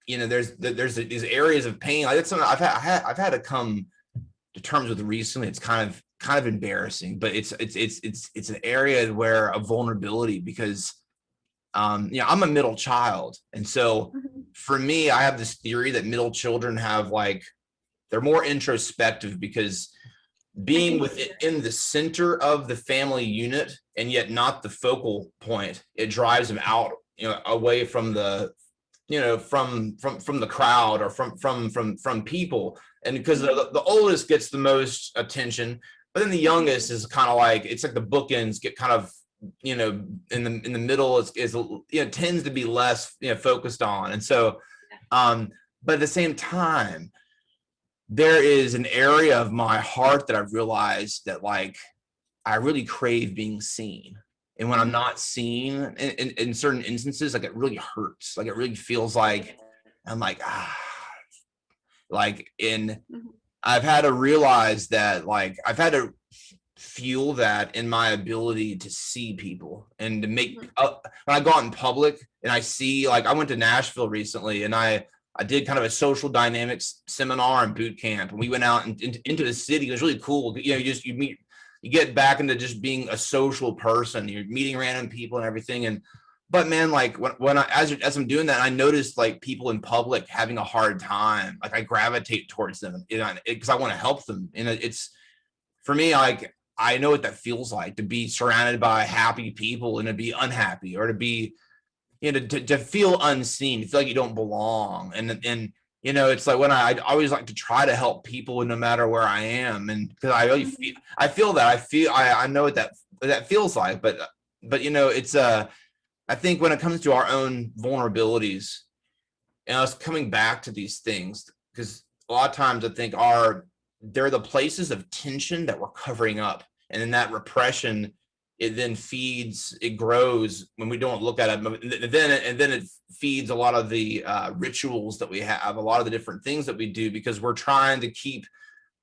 you know, there's these areas of pain. Like that's something I've had to come to terms with recently. It's kind of embarrassing, but it's an area where a vulnerability, because you know, I'm a middle child, and so for me, I have this theory that middle children have like, they're more introspective, because being within the center of the family unit and yet not the focal point, it drives them out, you know, away from the, you know, from the crowd, or from people. And because the oldest gets the most attention, but then the youngest is kind of like, it's like the bookends get kind of, you know, in the middle is you know, tends to be less, you know, focused on. And so but at the same time, there is an area of my heart that I've realized that like I really crave being seen. And when I'm not seen in certain instances, like it really hurts. Like it really feels like I'm like, like I've had to realize that, like I've had to fuel that in my ability to see people and to make when I go out in public and I see, like I went to Nashville recently, and I did kind of a social dynamics seminar and boot camp, and we went out into the city. It was really cool. You know, you get back into just being a social person. You're meeting random people and everything. And but man, like when as I'm doing that, I noticed like people in public having a hard time. Like I gravitate towards them, you know, because I want to help them. And it's, for me, like I know what that feels like to be surrounded by happy people and to be unhappy, or to be, you know, to feel unseen, to feel like you don't belong. And you know, it's like when I always like to try to help people no matter where I am. And because I really feel I know what that feels like. But you know, it's I think when it comes to our own vulnerabilities and us coming back to these things, because a lot of times I think they're the places of tension that we're covering up. And then that repression, it then it grows when we don't look at it. And then it feeds a lot of the rituals that we have, a lot of the different things that we do, because we're trying to keep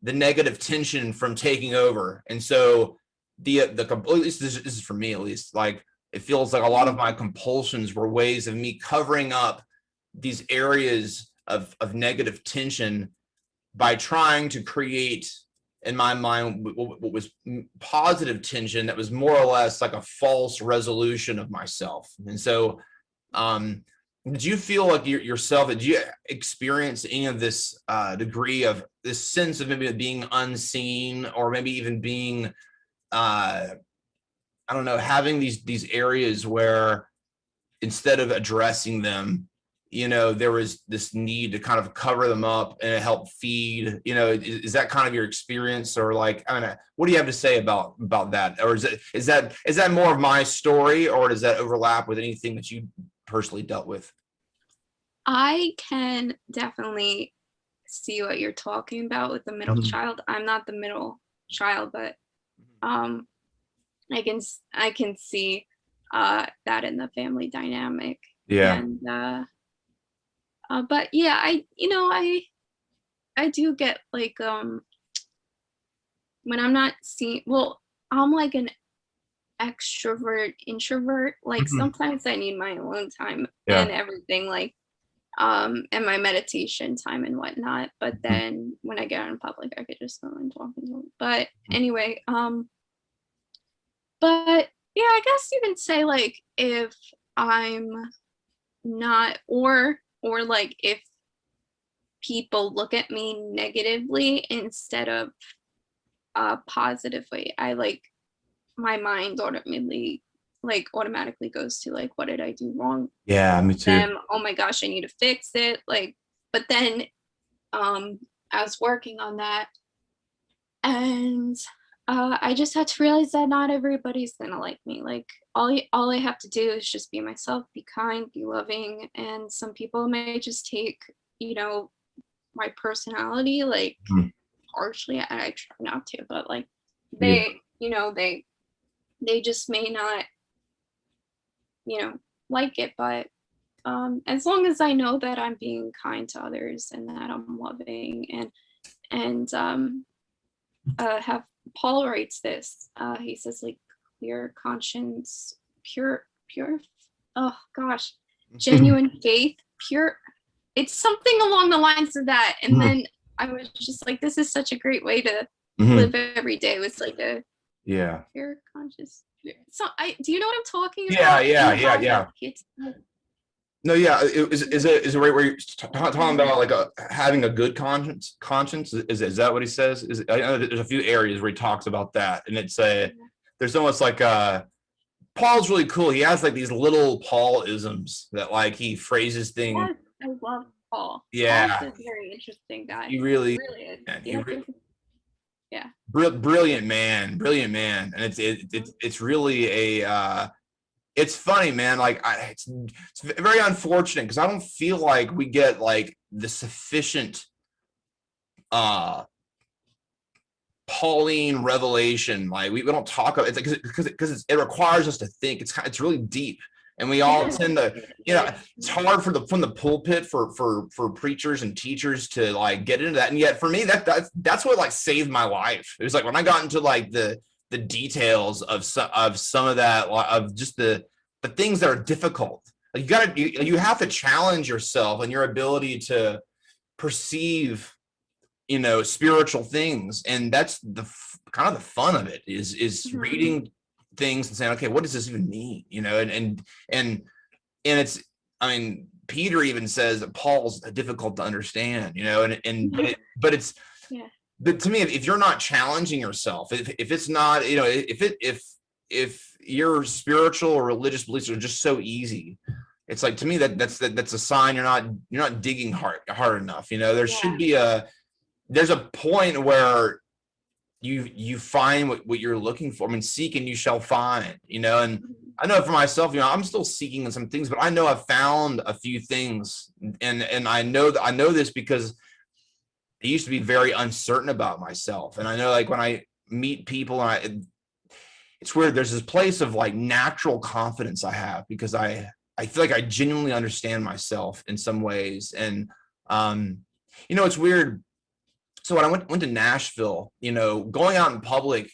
the negative tension from taking over. And so at least this is for me, at least, like it feels like a lot of my compulsions were ways of me covering up these areas of negative tension by trying to create in my mind what was positive tension that was more or less like a false resolution of myself. And so did you feel like yourself, did you experience any of this degree of this sense of maybe being unseen, or maybe even being I don't know, having these areas where instead of addressing them, you know, there was this need to kind of cover them up and help feed, you know, is that kind of your experience? Or like, I mean, what do you have to say about that? Or is that more of my story, or does that overlap with anything that you personally dealt with? I can definitely see what you're talking about with the middle child. I'm not the middle child, but I can see that in the family dynamic. Yeah. And but yeah, I do get like when I'm not seeing, well, I'm like extrovert, introvert. Like Mhm. sometimes I need my alone time Yeah. and everything, like and my meditation time and whatnot. But then when I get out in public, I could just go and talk and talk. But anyway, but yeah, I guess you can say like if I'm not, or like if people look at me negatively instead of positively, I like my mind automatically goes to like, what did I do wrong? Yeah, me too. Oh my gosh, I need to fix it. Like, but then I was working on that, and I just had to realize that not everybody's gonna like me. Like all I have to do is just be myself, be kind, be loving, and some people may just take, you know, my personality like Mhm. harshly. I try not to, but like Yeah. they just may not, you know, like it. But as long as I know that I'm being kind to others and that I'm loving, and have Paul writes this. He says like clear conscience, pure. Oh gosh, genuine faith, pure. It's something along the lines of that. And Mhm. then I was just like, this is such a great way to Mhm. live every day. It was like a Yeah. pure conscious. So I do you know what I'm talking Yeah, about? yeah, You yeah, have like yeah. it's No, yeah. Is it right where you're talking about like having a good conscience? Conscience is that what he says? Is I know that there's a few areas where he talks about that, and it's a there's almost like Paul's really cool. He has like these little Paul-isms that like he phrases things. yes, I love Paul. Paul's Yeah, a very interesting guy. he He really really is. and He has like yeah. brilliant man, and it's really a it's funny, man. Like it's very unfortunate because I don't feel like we get like the sufficient uh Pauline revelation. Like we don't talk about it because it requires us to think. It's really deep, and we all Yes, tend to, it you know, is. it's hard from the pulpit for preachers and teachers to like get into that. And yet for me, that's what like saved my life. It was like when I got into like the details of some of that, of just the things that are difficult. Like you have to challenge yourself and your ability to perceive, you know, spiritual things, and that's the kind of the fun of it is Mhm. reading things and saying, okay, what does this even mean, you know? And it's, I mean, Peter even says that Paul's difficult to understand, you know, and but it's Yeah. but to me, if you're not challenging yourself, if it's not, you know, if your spiritual or religious beliefs are just so easy, it's like, to me, that's a sign you're not digging hard enough, you know. There should Yeah. be there's a point where you find what you're looking for. I mean, seek and you shall find, you know. And Mhm. I know for myself, you know, I'm still seeking in some things, but I know I've found a few things, and I know that I know this because I used to be very uncertain about myself. And I know, like, when I meet people, and it's weird, there's this place of like natural confidence I have because I feel like I genuinely understand myself in some ways. And you know, it's weird. So when I went to Nashville, you know, going out in public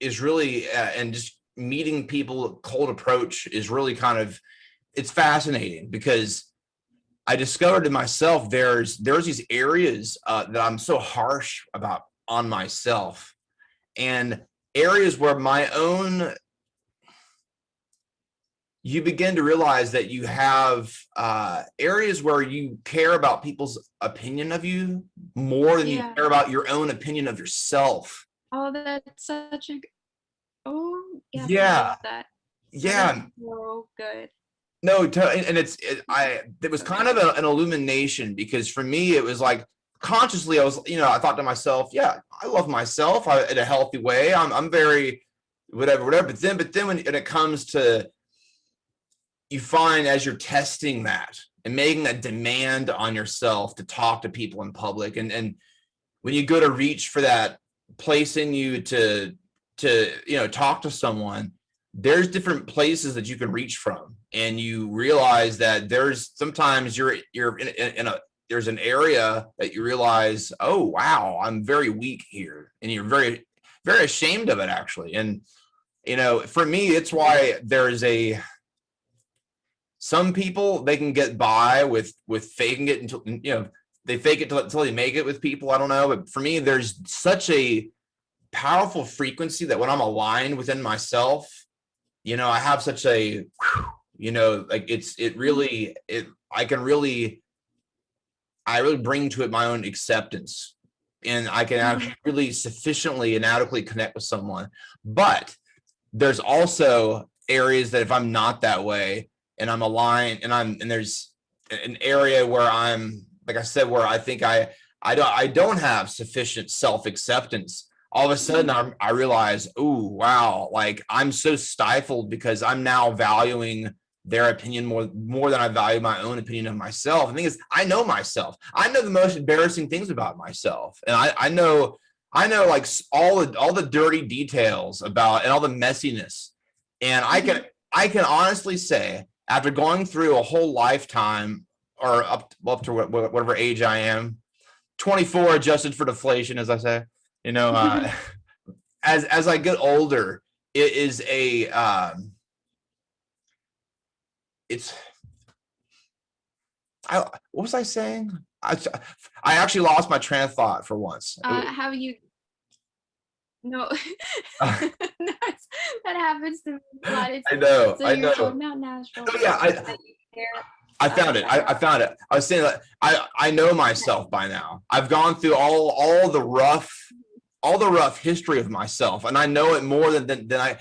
is really and just meeting people cold approach is really kind of, it's fascinating because I discovered in myself there's these areas that I'm so harsh about on myself, and areas where my own, you begin to realize that you have areas where you care about people's opinion of you more than you Yeah. care about your own opinion of yourself. Oh, that's such a oh yes, I love Yeah, that. That is yeah. so good. No, and it was kind of an illumination because for me it was like consciously I was, you know, I thought to myself, yeah, I love myself in a healthy way. I'm very whatever. But then when it comes to, you find as you're testing that and making a demand on yourself to talk to people in public, and when you go to reach for that place in you to you know, talk to someone, there's different places that you can reach from, and you realize that there's sometimes you're in a there's an area that you realize, oh wow, I'm very weak here, and you're very ashamed of it actually. For me, it's why some people, they can get by with faking it until, they fake it until they make it with people. I don't know. But for me, there's such a powerful frequency that when I'm aligned within myself, I have such a, I really bring to it my own acceptance, and I can actually really sufficiently and adequately connect with someone. But there's also areas that if I'm not that way and I'm aligned and there's an area where I'm, like I said, where I think I don't have sufficient self-acceptance, all of a sudden I realize, oh, wow, like I'm so stifled because I'm now valuing their opinion more than I value my own opinion of myself. The thing is, I know myself. I know the most embarrassing things about myself. And I know like all the dirty details about, and all the messiness. And I can honestly say, after going through a whole lifetime, or up to whatever age I am, 24 adjusted for deflation, as I say, as I get older, it is what was I saying? I actually lost my train of thought for once. How you? No, that happens to me a lot. I know. So I you're know. not natural. Oh, yeah, I found it. I found it. I was saying that I know myself by now. I've gone through all the rough history of myself, and I know it more than I.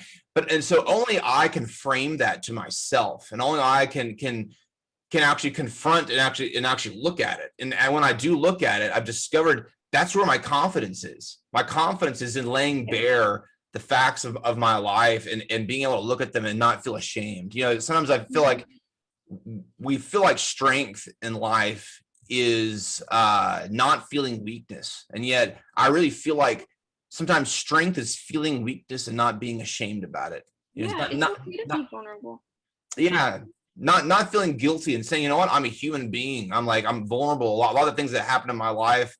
And so only I can frame that to myself, and only I can actually confront and actually look at it. And when I do look at it, I've discovered that's where my confidence is. My confidence is in laying bare the facts of my life and being able to look at them and not feel ashamed. Sometimes I feel like we feel like strength in life is not feeling weakness. And yet I really feel like sometimes strength is feeling weakness and not being ashamed about it. It's okay to be vulnerable. Yeah. Not feeling guilty and saying, you know what, I'm a human being. I'm vulnerable. A lot of the things that happened in my life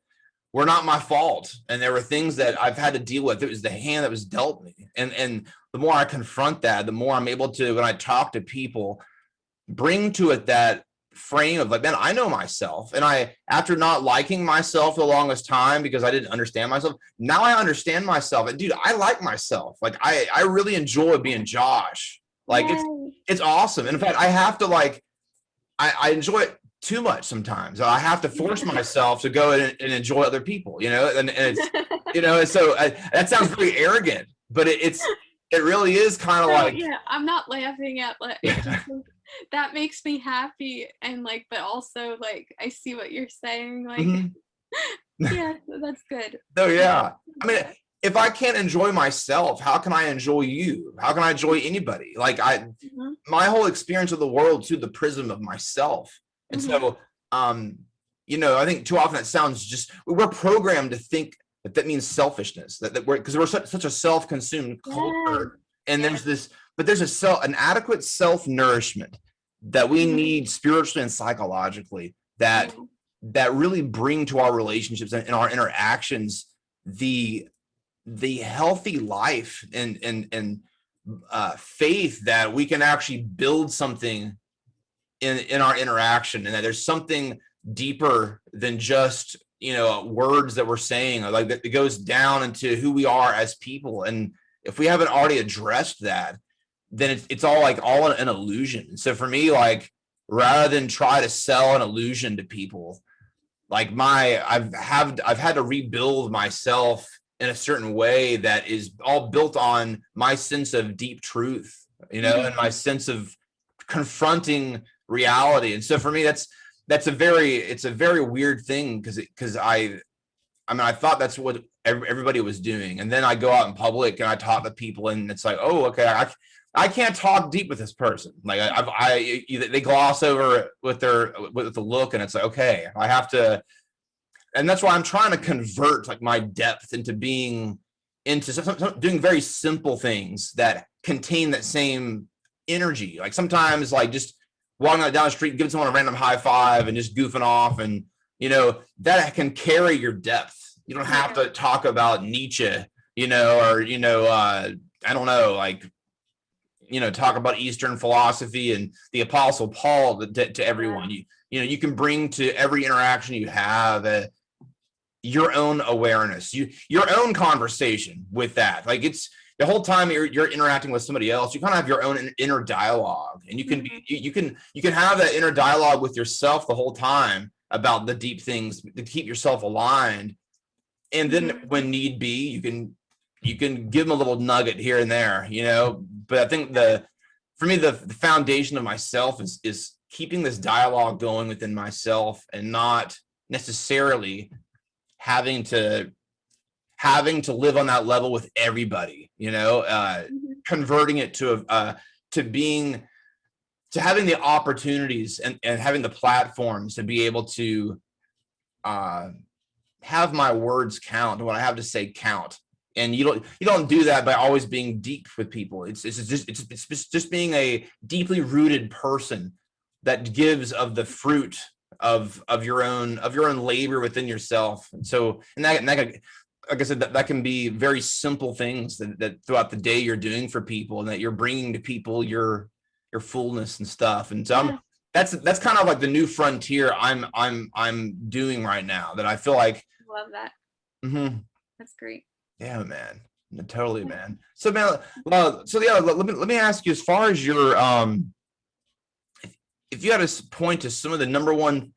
were not my fault. And there were things that I've had to deal with. It was the hand that was dealt me. And the more I confront that, the more I'm able to, when I talk to people, bring to it that frame of like, man, I know myself. And after not liking myself for the longest time because I didn't understand myself, now I understand myself. And dude, I like myself. Like I really enjoy being Josh. Like it's awesome. And in fact, I have to I enjoy it too much sometimes. I have to force myself to go and enjoy other people, and it's, so that sounds very arrogant, but it really is kind of like, yeah, I'm not laughing at that makes me happy, and but also I see what you're saying, yeah, that's good. Oh yeah, I mean, if I can't enjoy myself, how can I enjoy you? How can I enjoy anybody? My whole experience of the world through the prism of myself. And so I think too often that sounds just, we're programmed to think that means selfishness, because we're such a self-consumed culture. And there's an adequate self-nourishment that we need spiritually and psychologically that really bring to our relationships and our interactions the healthy life and faith that we can actually build something in our interaction, and that there's something deeper than just words that we're saying, or that it goes down into who we are as people. And if we haven't already addressed that, then it's all an illusion. So for me, rather than try to sell an illusion to people, I've had to rebuild myself in a certain way that is all built on my sense of deep truth, and my sense of confronting reality. And so for me, it's a very weird thing, because I thought that's what everybody was doing. And then I go out in public and I talk to people, and it's like, oh, okay, I can't talk deep with this person. They gloss over it with the look, and it's like, okay, I have to. And that's why I'm trying to convert my depth into doing very simple things that contain that same energy. Sometimes just walking down the street, giving someone a random high five and just goofing off, and that can carry your depth. You don't have to talk about Nietzsche, or I don't know, talk about Eastern philosophy and the Apostle Paul to everyone. You can bring to every interaction you have your own awareness, your own conversation with that. Like, it's the whole time you're interacting with somebody else, you kind of have your own inner dialogue, and you can have that inner dialogue with yourself the whole time about the deep things to keep yourself aligned. And then when need be, you can give them a little nugget here and there, but I think for me, the foundation of myself is keeping this dialogue going within myself, and not necessarily having to live on that level with everybody, converting it to having the opportunities and having the platforms to be able to have my words count, what I have to say count. And you don't do that by always being deep with people. It's just being a deeply rooted person that gives of the fruit of your own labor within yourself. And that like I said, that can be very simple things that throughout the day you're doing for people, and that you're bringing to people your fullness and stuff. And so that's kind of like the new frontier I'm doing right now, that I feel like. Love that. That's great. Yeah, man. Totally, man. So, man, let me ask you, as far as your if you had to point to some of the number one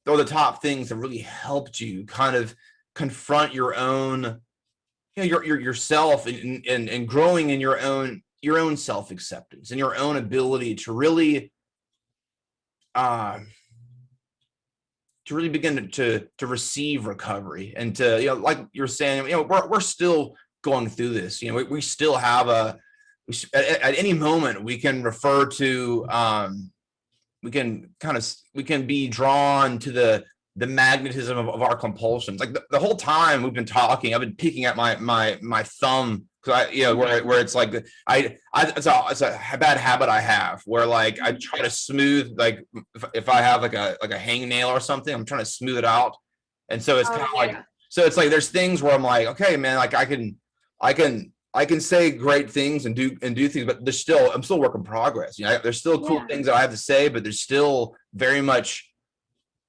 or the top things that really helped you kind of confront your own, yourself and growing in your own self-acceptance and your own ability to really begin to receive recovery, and to, like you're saying, we're still going through this. We still have at any moment we can refer to we can be drawn to the magnetism of our compulsions. Like the whole time we've been talking, I've been picking at my thumb, because where it's like it's a bad habit I have, where like I try to smooth, like if I have like a hangnail or something, I'm trying to smooth it out. And so it's kind of like, so it's like there's things where I'm like, okay, man, like I can say great things and do things, but I'm still a work in progress. There's still cool things that I have to say, but there's still very much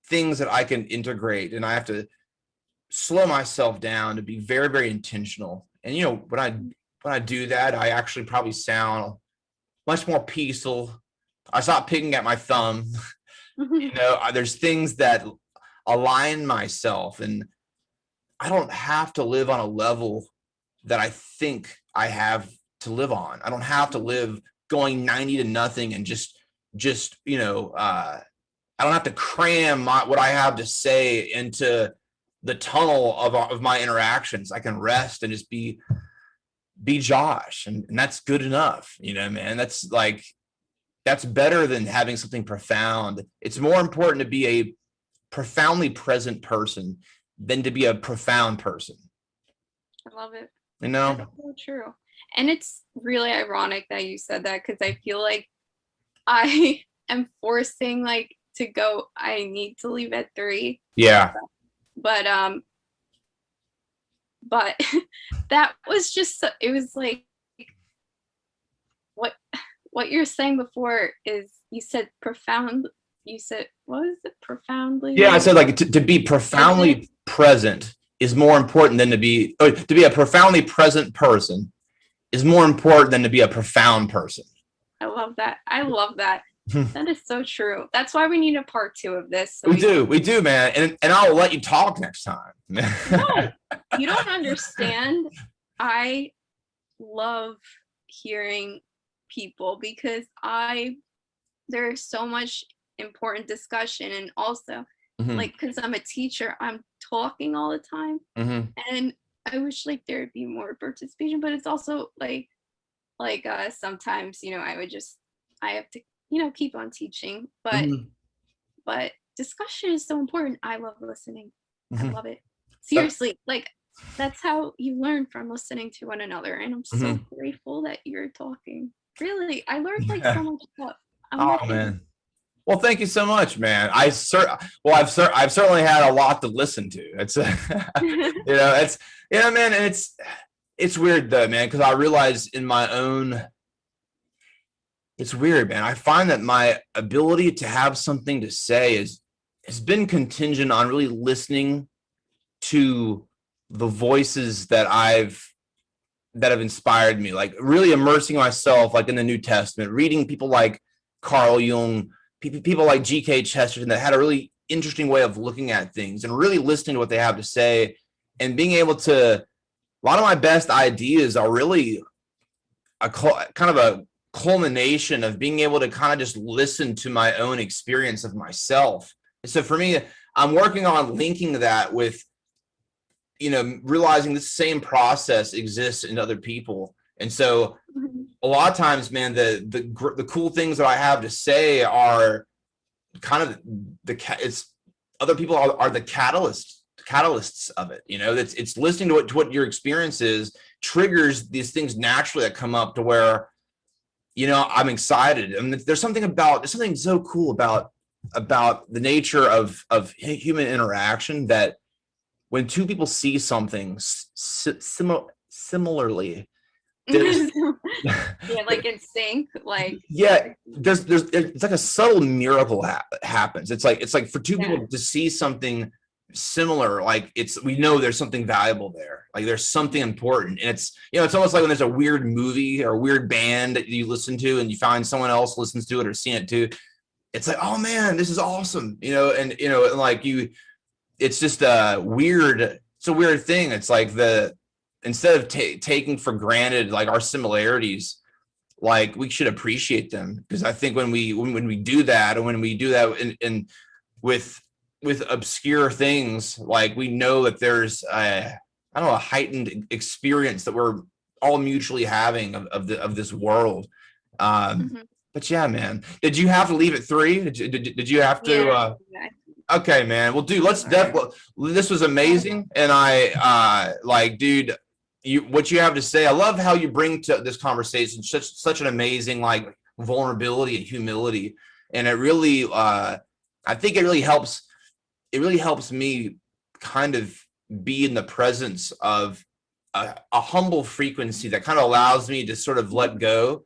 things that I can integrate, and I have to slow myself down to be very, very intentional. And when I do that, I actually probably sound much more peaceful. I stop picking at my thumb. There's things that align myself, and I don't have to live on a level that I think I have to live on. I don't have to live going 90 to nothing and just I don't have to cram what I have to say into the tunnel of my interactions. I can rest and just be Josh, and that's good enough. Man, that's better than having something profound. It's more important to be a profoundly present person than to be a profound person. I love it. That's so true. And it's really ironic that you said that, because I feel like I am forcing to go. I need to leave at 3. Yeah. But that was just, it was like what you're saying before is, you said profound. You said, what was it? Profoundly. Yeah, I said to be profoundly present is more important than to be a profoundly present person is more important than to be a profound person. I love that. That is so true. That's why we need a part 2 of this. So we do, man. And I'll let you talk next time. No, you don't understand. I love hearing people, because there's so much important discussion, and also because I'm a teacher, I'm talking all the time, and I wish there would be more participation. But it's also sometimes I have to keep on teaching, but discussion is so important. I love listening. I love it. Seriously, that's how you learn, from listening to one another, and I'm so grateful that you're talking. Really, I learned so much stuff. Man. Well, thank you so much, man. I've certainly had a lot to listen to. It's man, and it's weird though, man, because I realize in my own It's weird, man. I find that my ability to have something to say has been contingent on really listening to the voices that have inspired me, like really immersing myself like in the New Testament, reading people like Carl Jung, people like G.K. Chesterton that had a really interesting way of looking at things and really listening to what they have to say and being able to, a lot of my best ideas are really kind of a culmination of being able to kind of just listen to my own experience of myself. And so for me, I'm working on linking that with, realizing the same process exists in other people. And so a lot of times, man, the cool things that I have to say are kind of it's other people are the catalysts of it. It's listening to what your experience is triggers these things naturally that come up to where, I'm excited. I mean, there's something so cool about the nature of human interaction that when two people see something similarly, there's yeah, like in sync, like there's it's like a subtle miracle happens. It's like for two people to see something similar, like we know there's something valuable there, like there's something important. And it's almost like when there's a weird movie or a weird band that you listen to and you find someone else listens to it or seen it too. It's like, oh man, this is awesome, and like it's just a weird thing. It's like instead of taking for granted like our similarities, like we should appreciate them, because I think when we do that, and when we do that in with obscure things, like we know that there's a heightened experience that we're all mutually having of this world. But yeah, man, did you have to leave at 3? Did you have to? Okay, man. Well, dude, let's definitely. This was amazing, and dude, what you have to say. I love how you bring to this conversation such an amazing like vulnerability and humility, and it really, I think it really helps. It really helps me kind of be in the presence of a humble frequency that kind of allows me to sort of let go.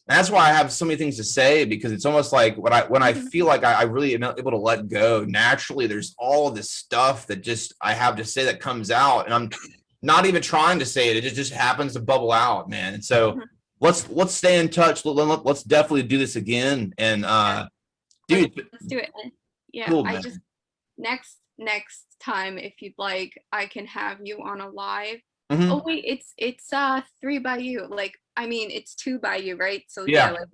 And that's why I have so many things to say, because it's almost like when I feel like I really am able to let go naturally, there's all this stuff that just I have to say that comes out, and I'm not even trying to say it. It just happens to bubble out, man. And so let's stay in touch. Let's definitely do this again. And dude, let's do it. Yeah, cool, I just next time, if you'd like, I can have you on a live. Oh wait, it's 3 by you. Like, I mean, it's 2 by you, right? So yeah, like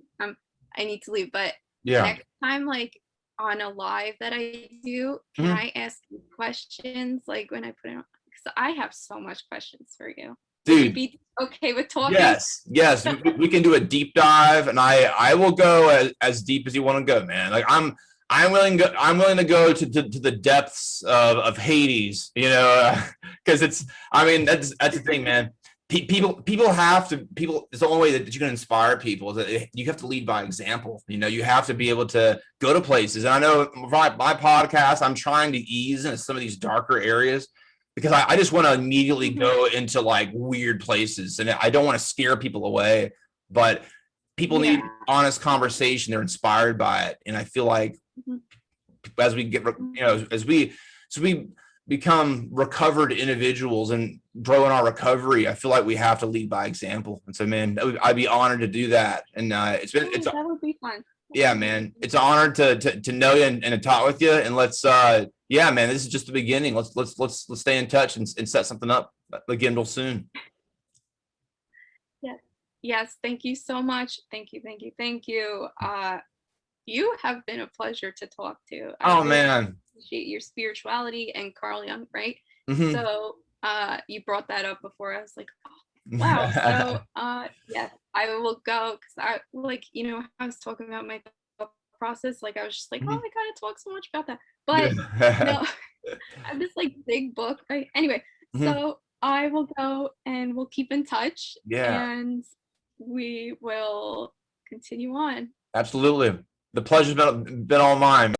I need to leave, but next time, like on a live that I do, can I ask you questions like when I put it on? Because I have so much questions for you. Dude, would you be okay with talking? Yes, we can do a deep dive, and I will go as deep as you want to go, man. Like I'm willing to go to the depths of Hades, because it's that's the thing, man. People have to it's the only way that you can inspire people is that you have to lead by example. You have to be able to go to places. And I know my podcast, I'm trying to ease into some of these darker areas, because I just want to immediately go into like weird places, and I don't want to scare people away, but people need honest conversation. They're inspired by it. And I feel like as we get, as we become recovered individuals and grow in our recovery, I feel like we have to lead by example. And so, man, I'd be honored to do that. And that would be fun. Yeah, man, it's an honor to know you and to talk with you. And let's, yeah, man, this is just the beginning. Let's stay in touch and set something up again real soon. Yes, thank you so much. Thank you. You have been a pleasure to talk to. Oh, man. Appreciate your spirituality and Carl Jung, right? So you brought that up before. I was like, oh, wow. So yeah, I will go, because I I was talking about my process. Like I was just like, oh, I gotta talk so much about that. But no, I have this like big book, right? Anyway, so I will go and we'll keep in touch. Yeah. And we will continue on. Absolutely. The pleasure's been all mine.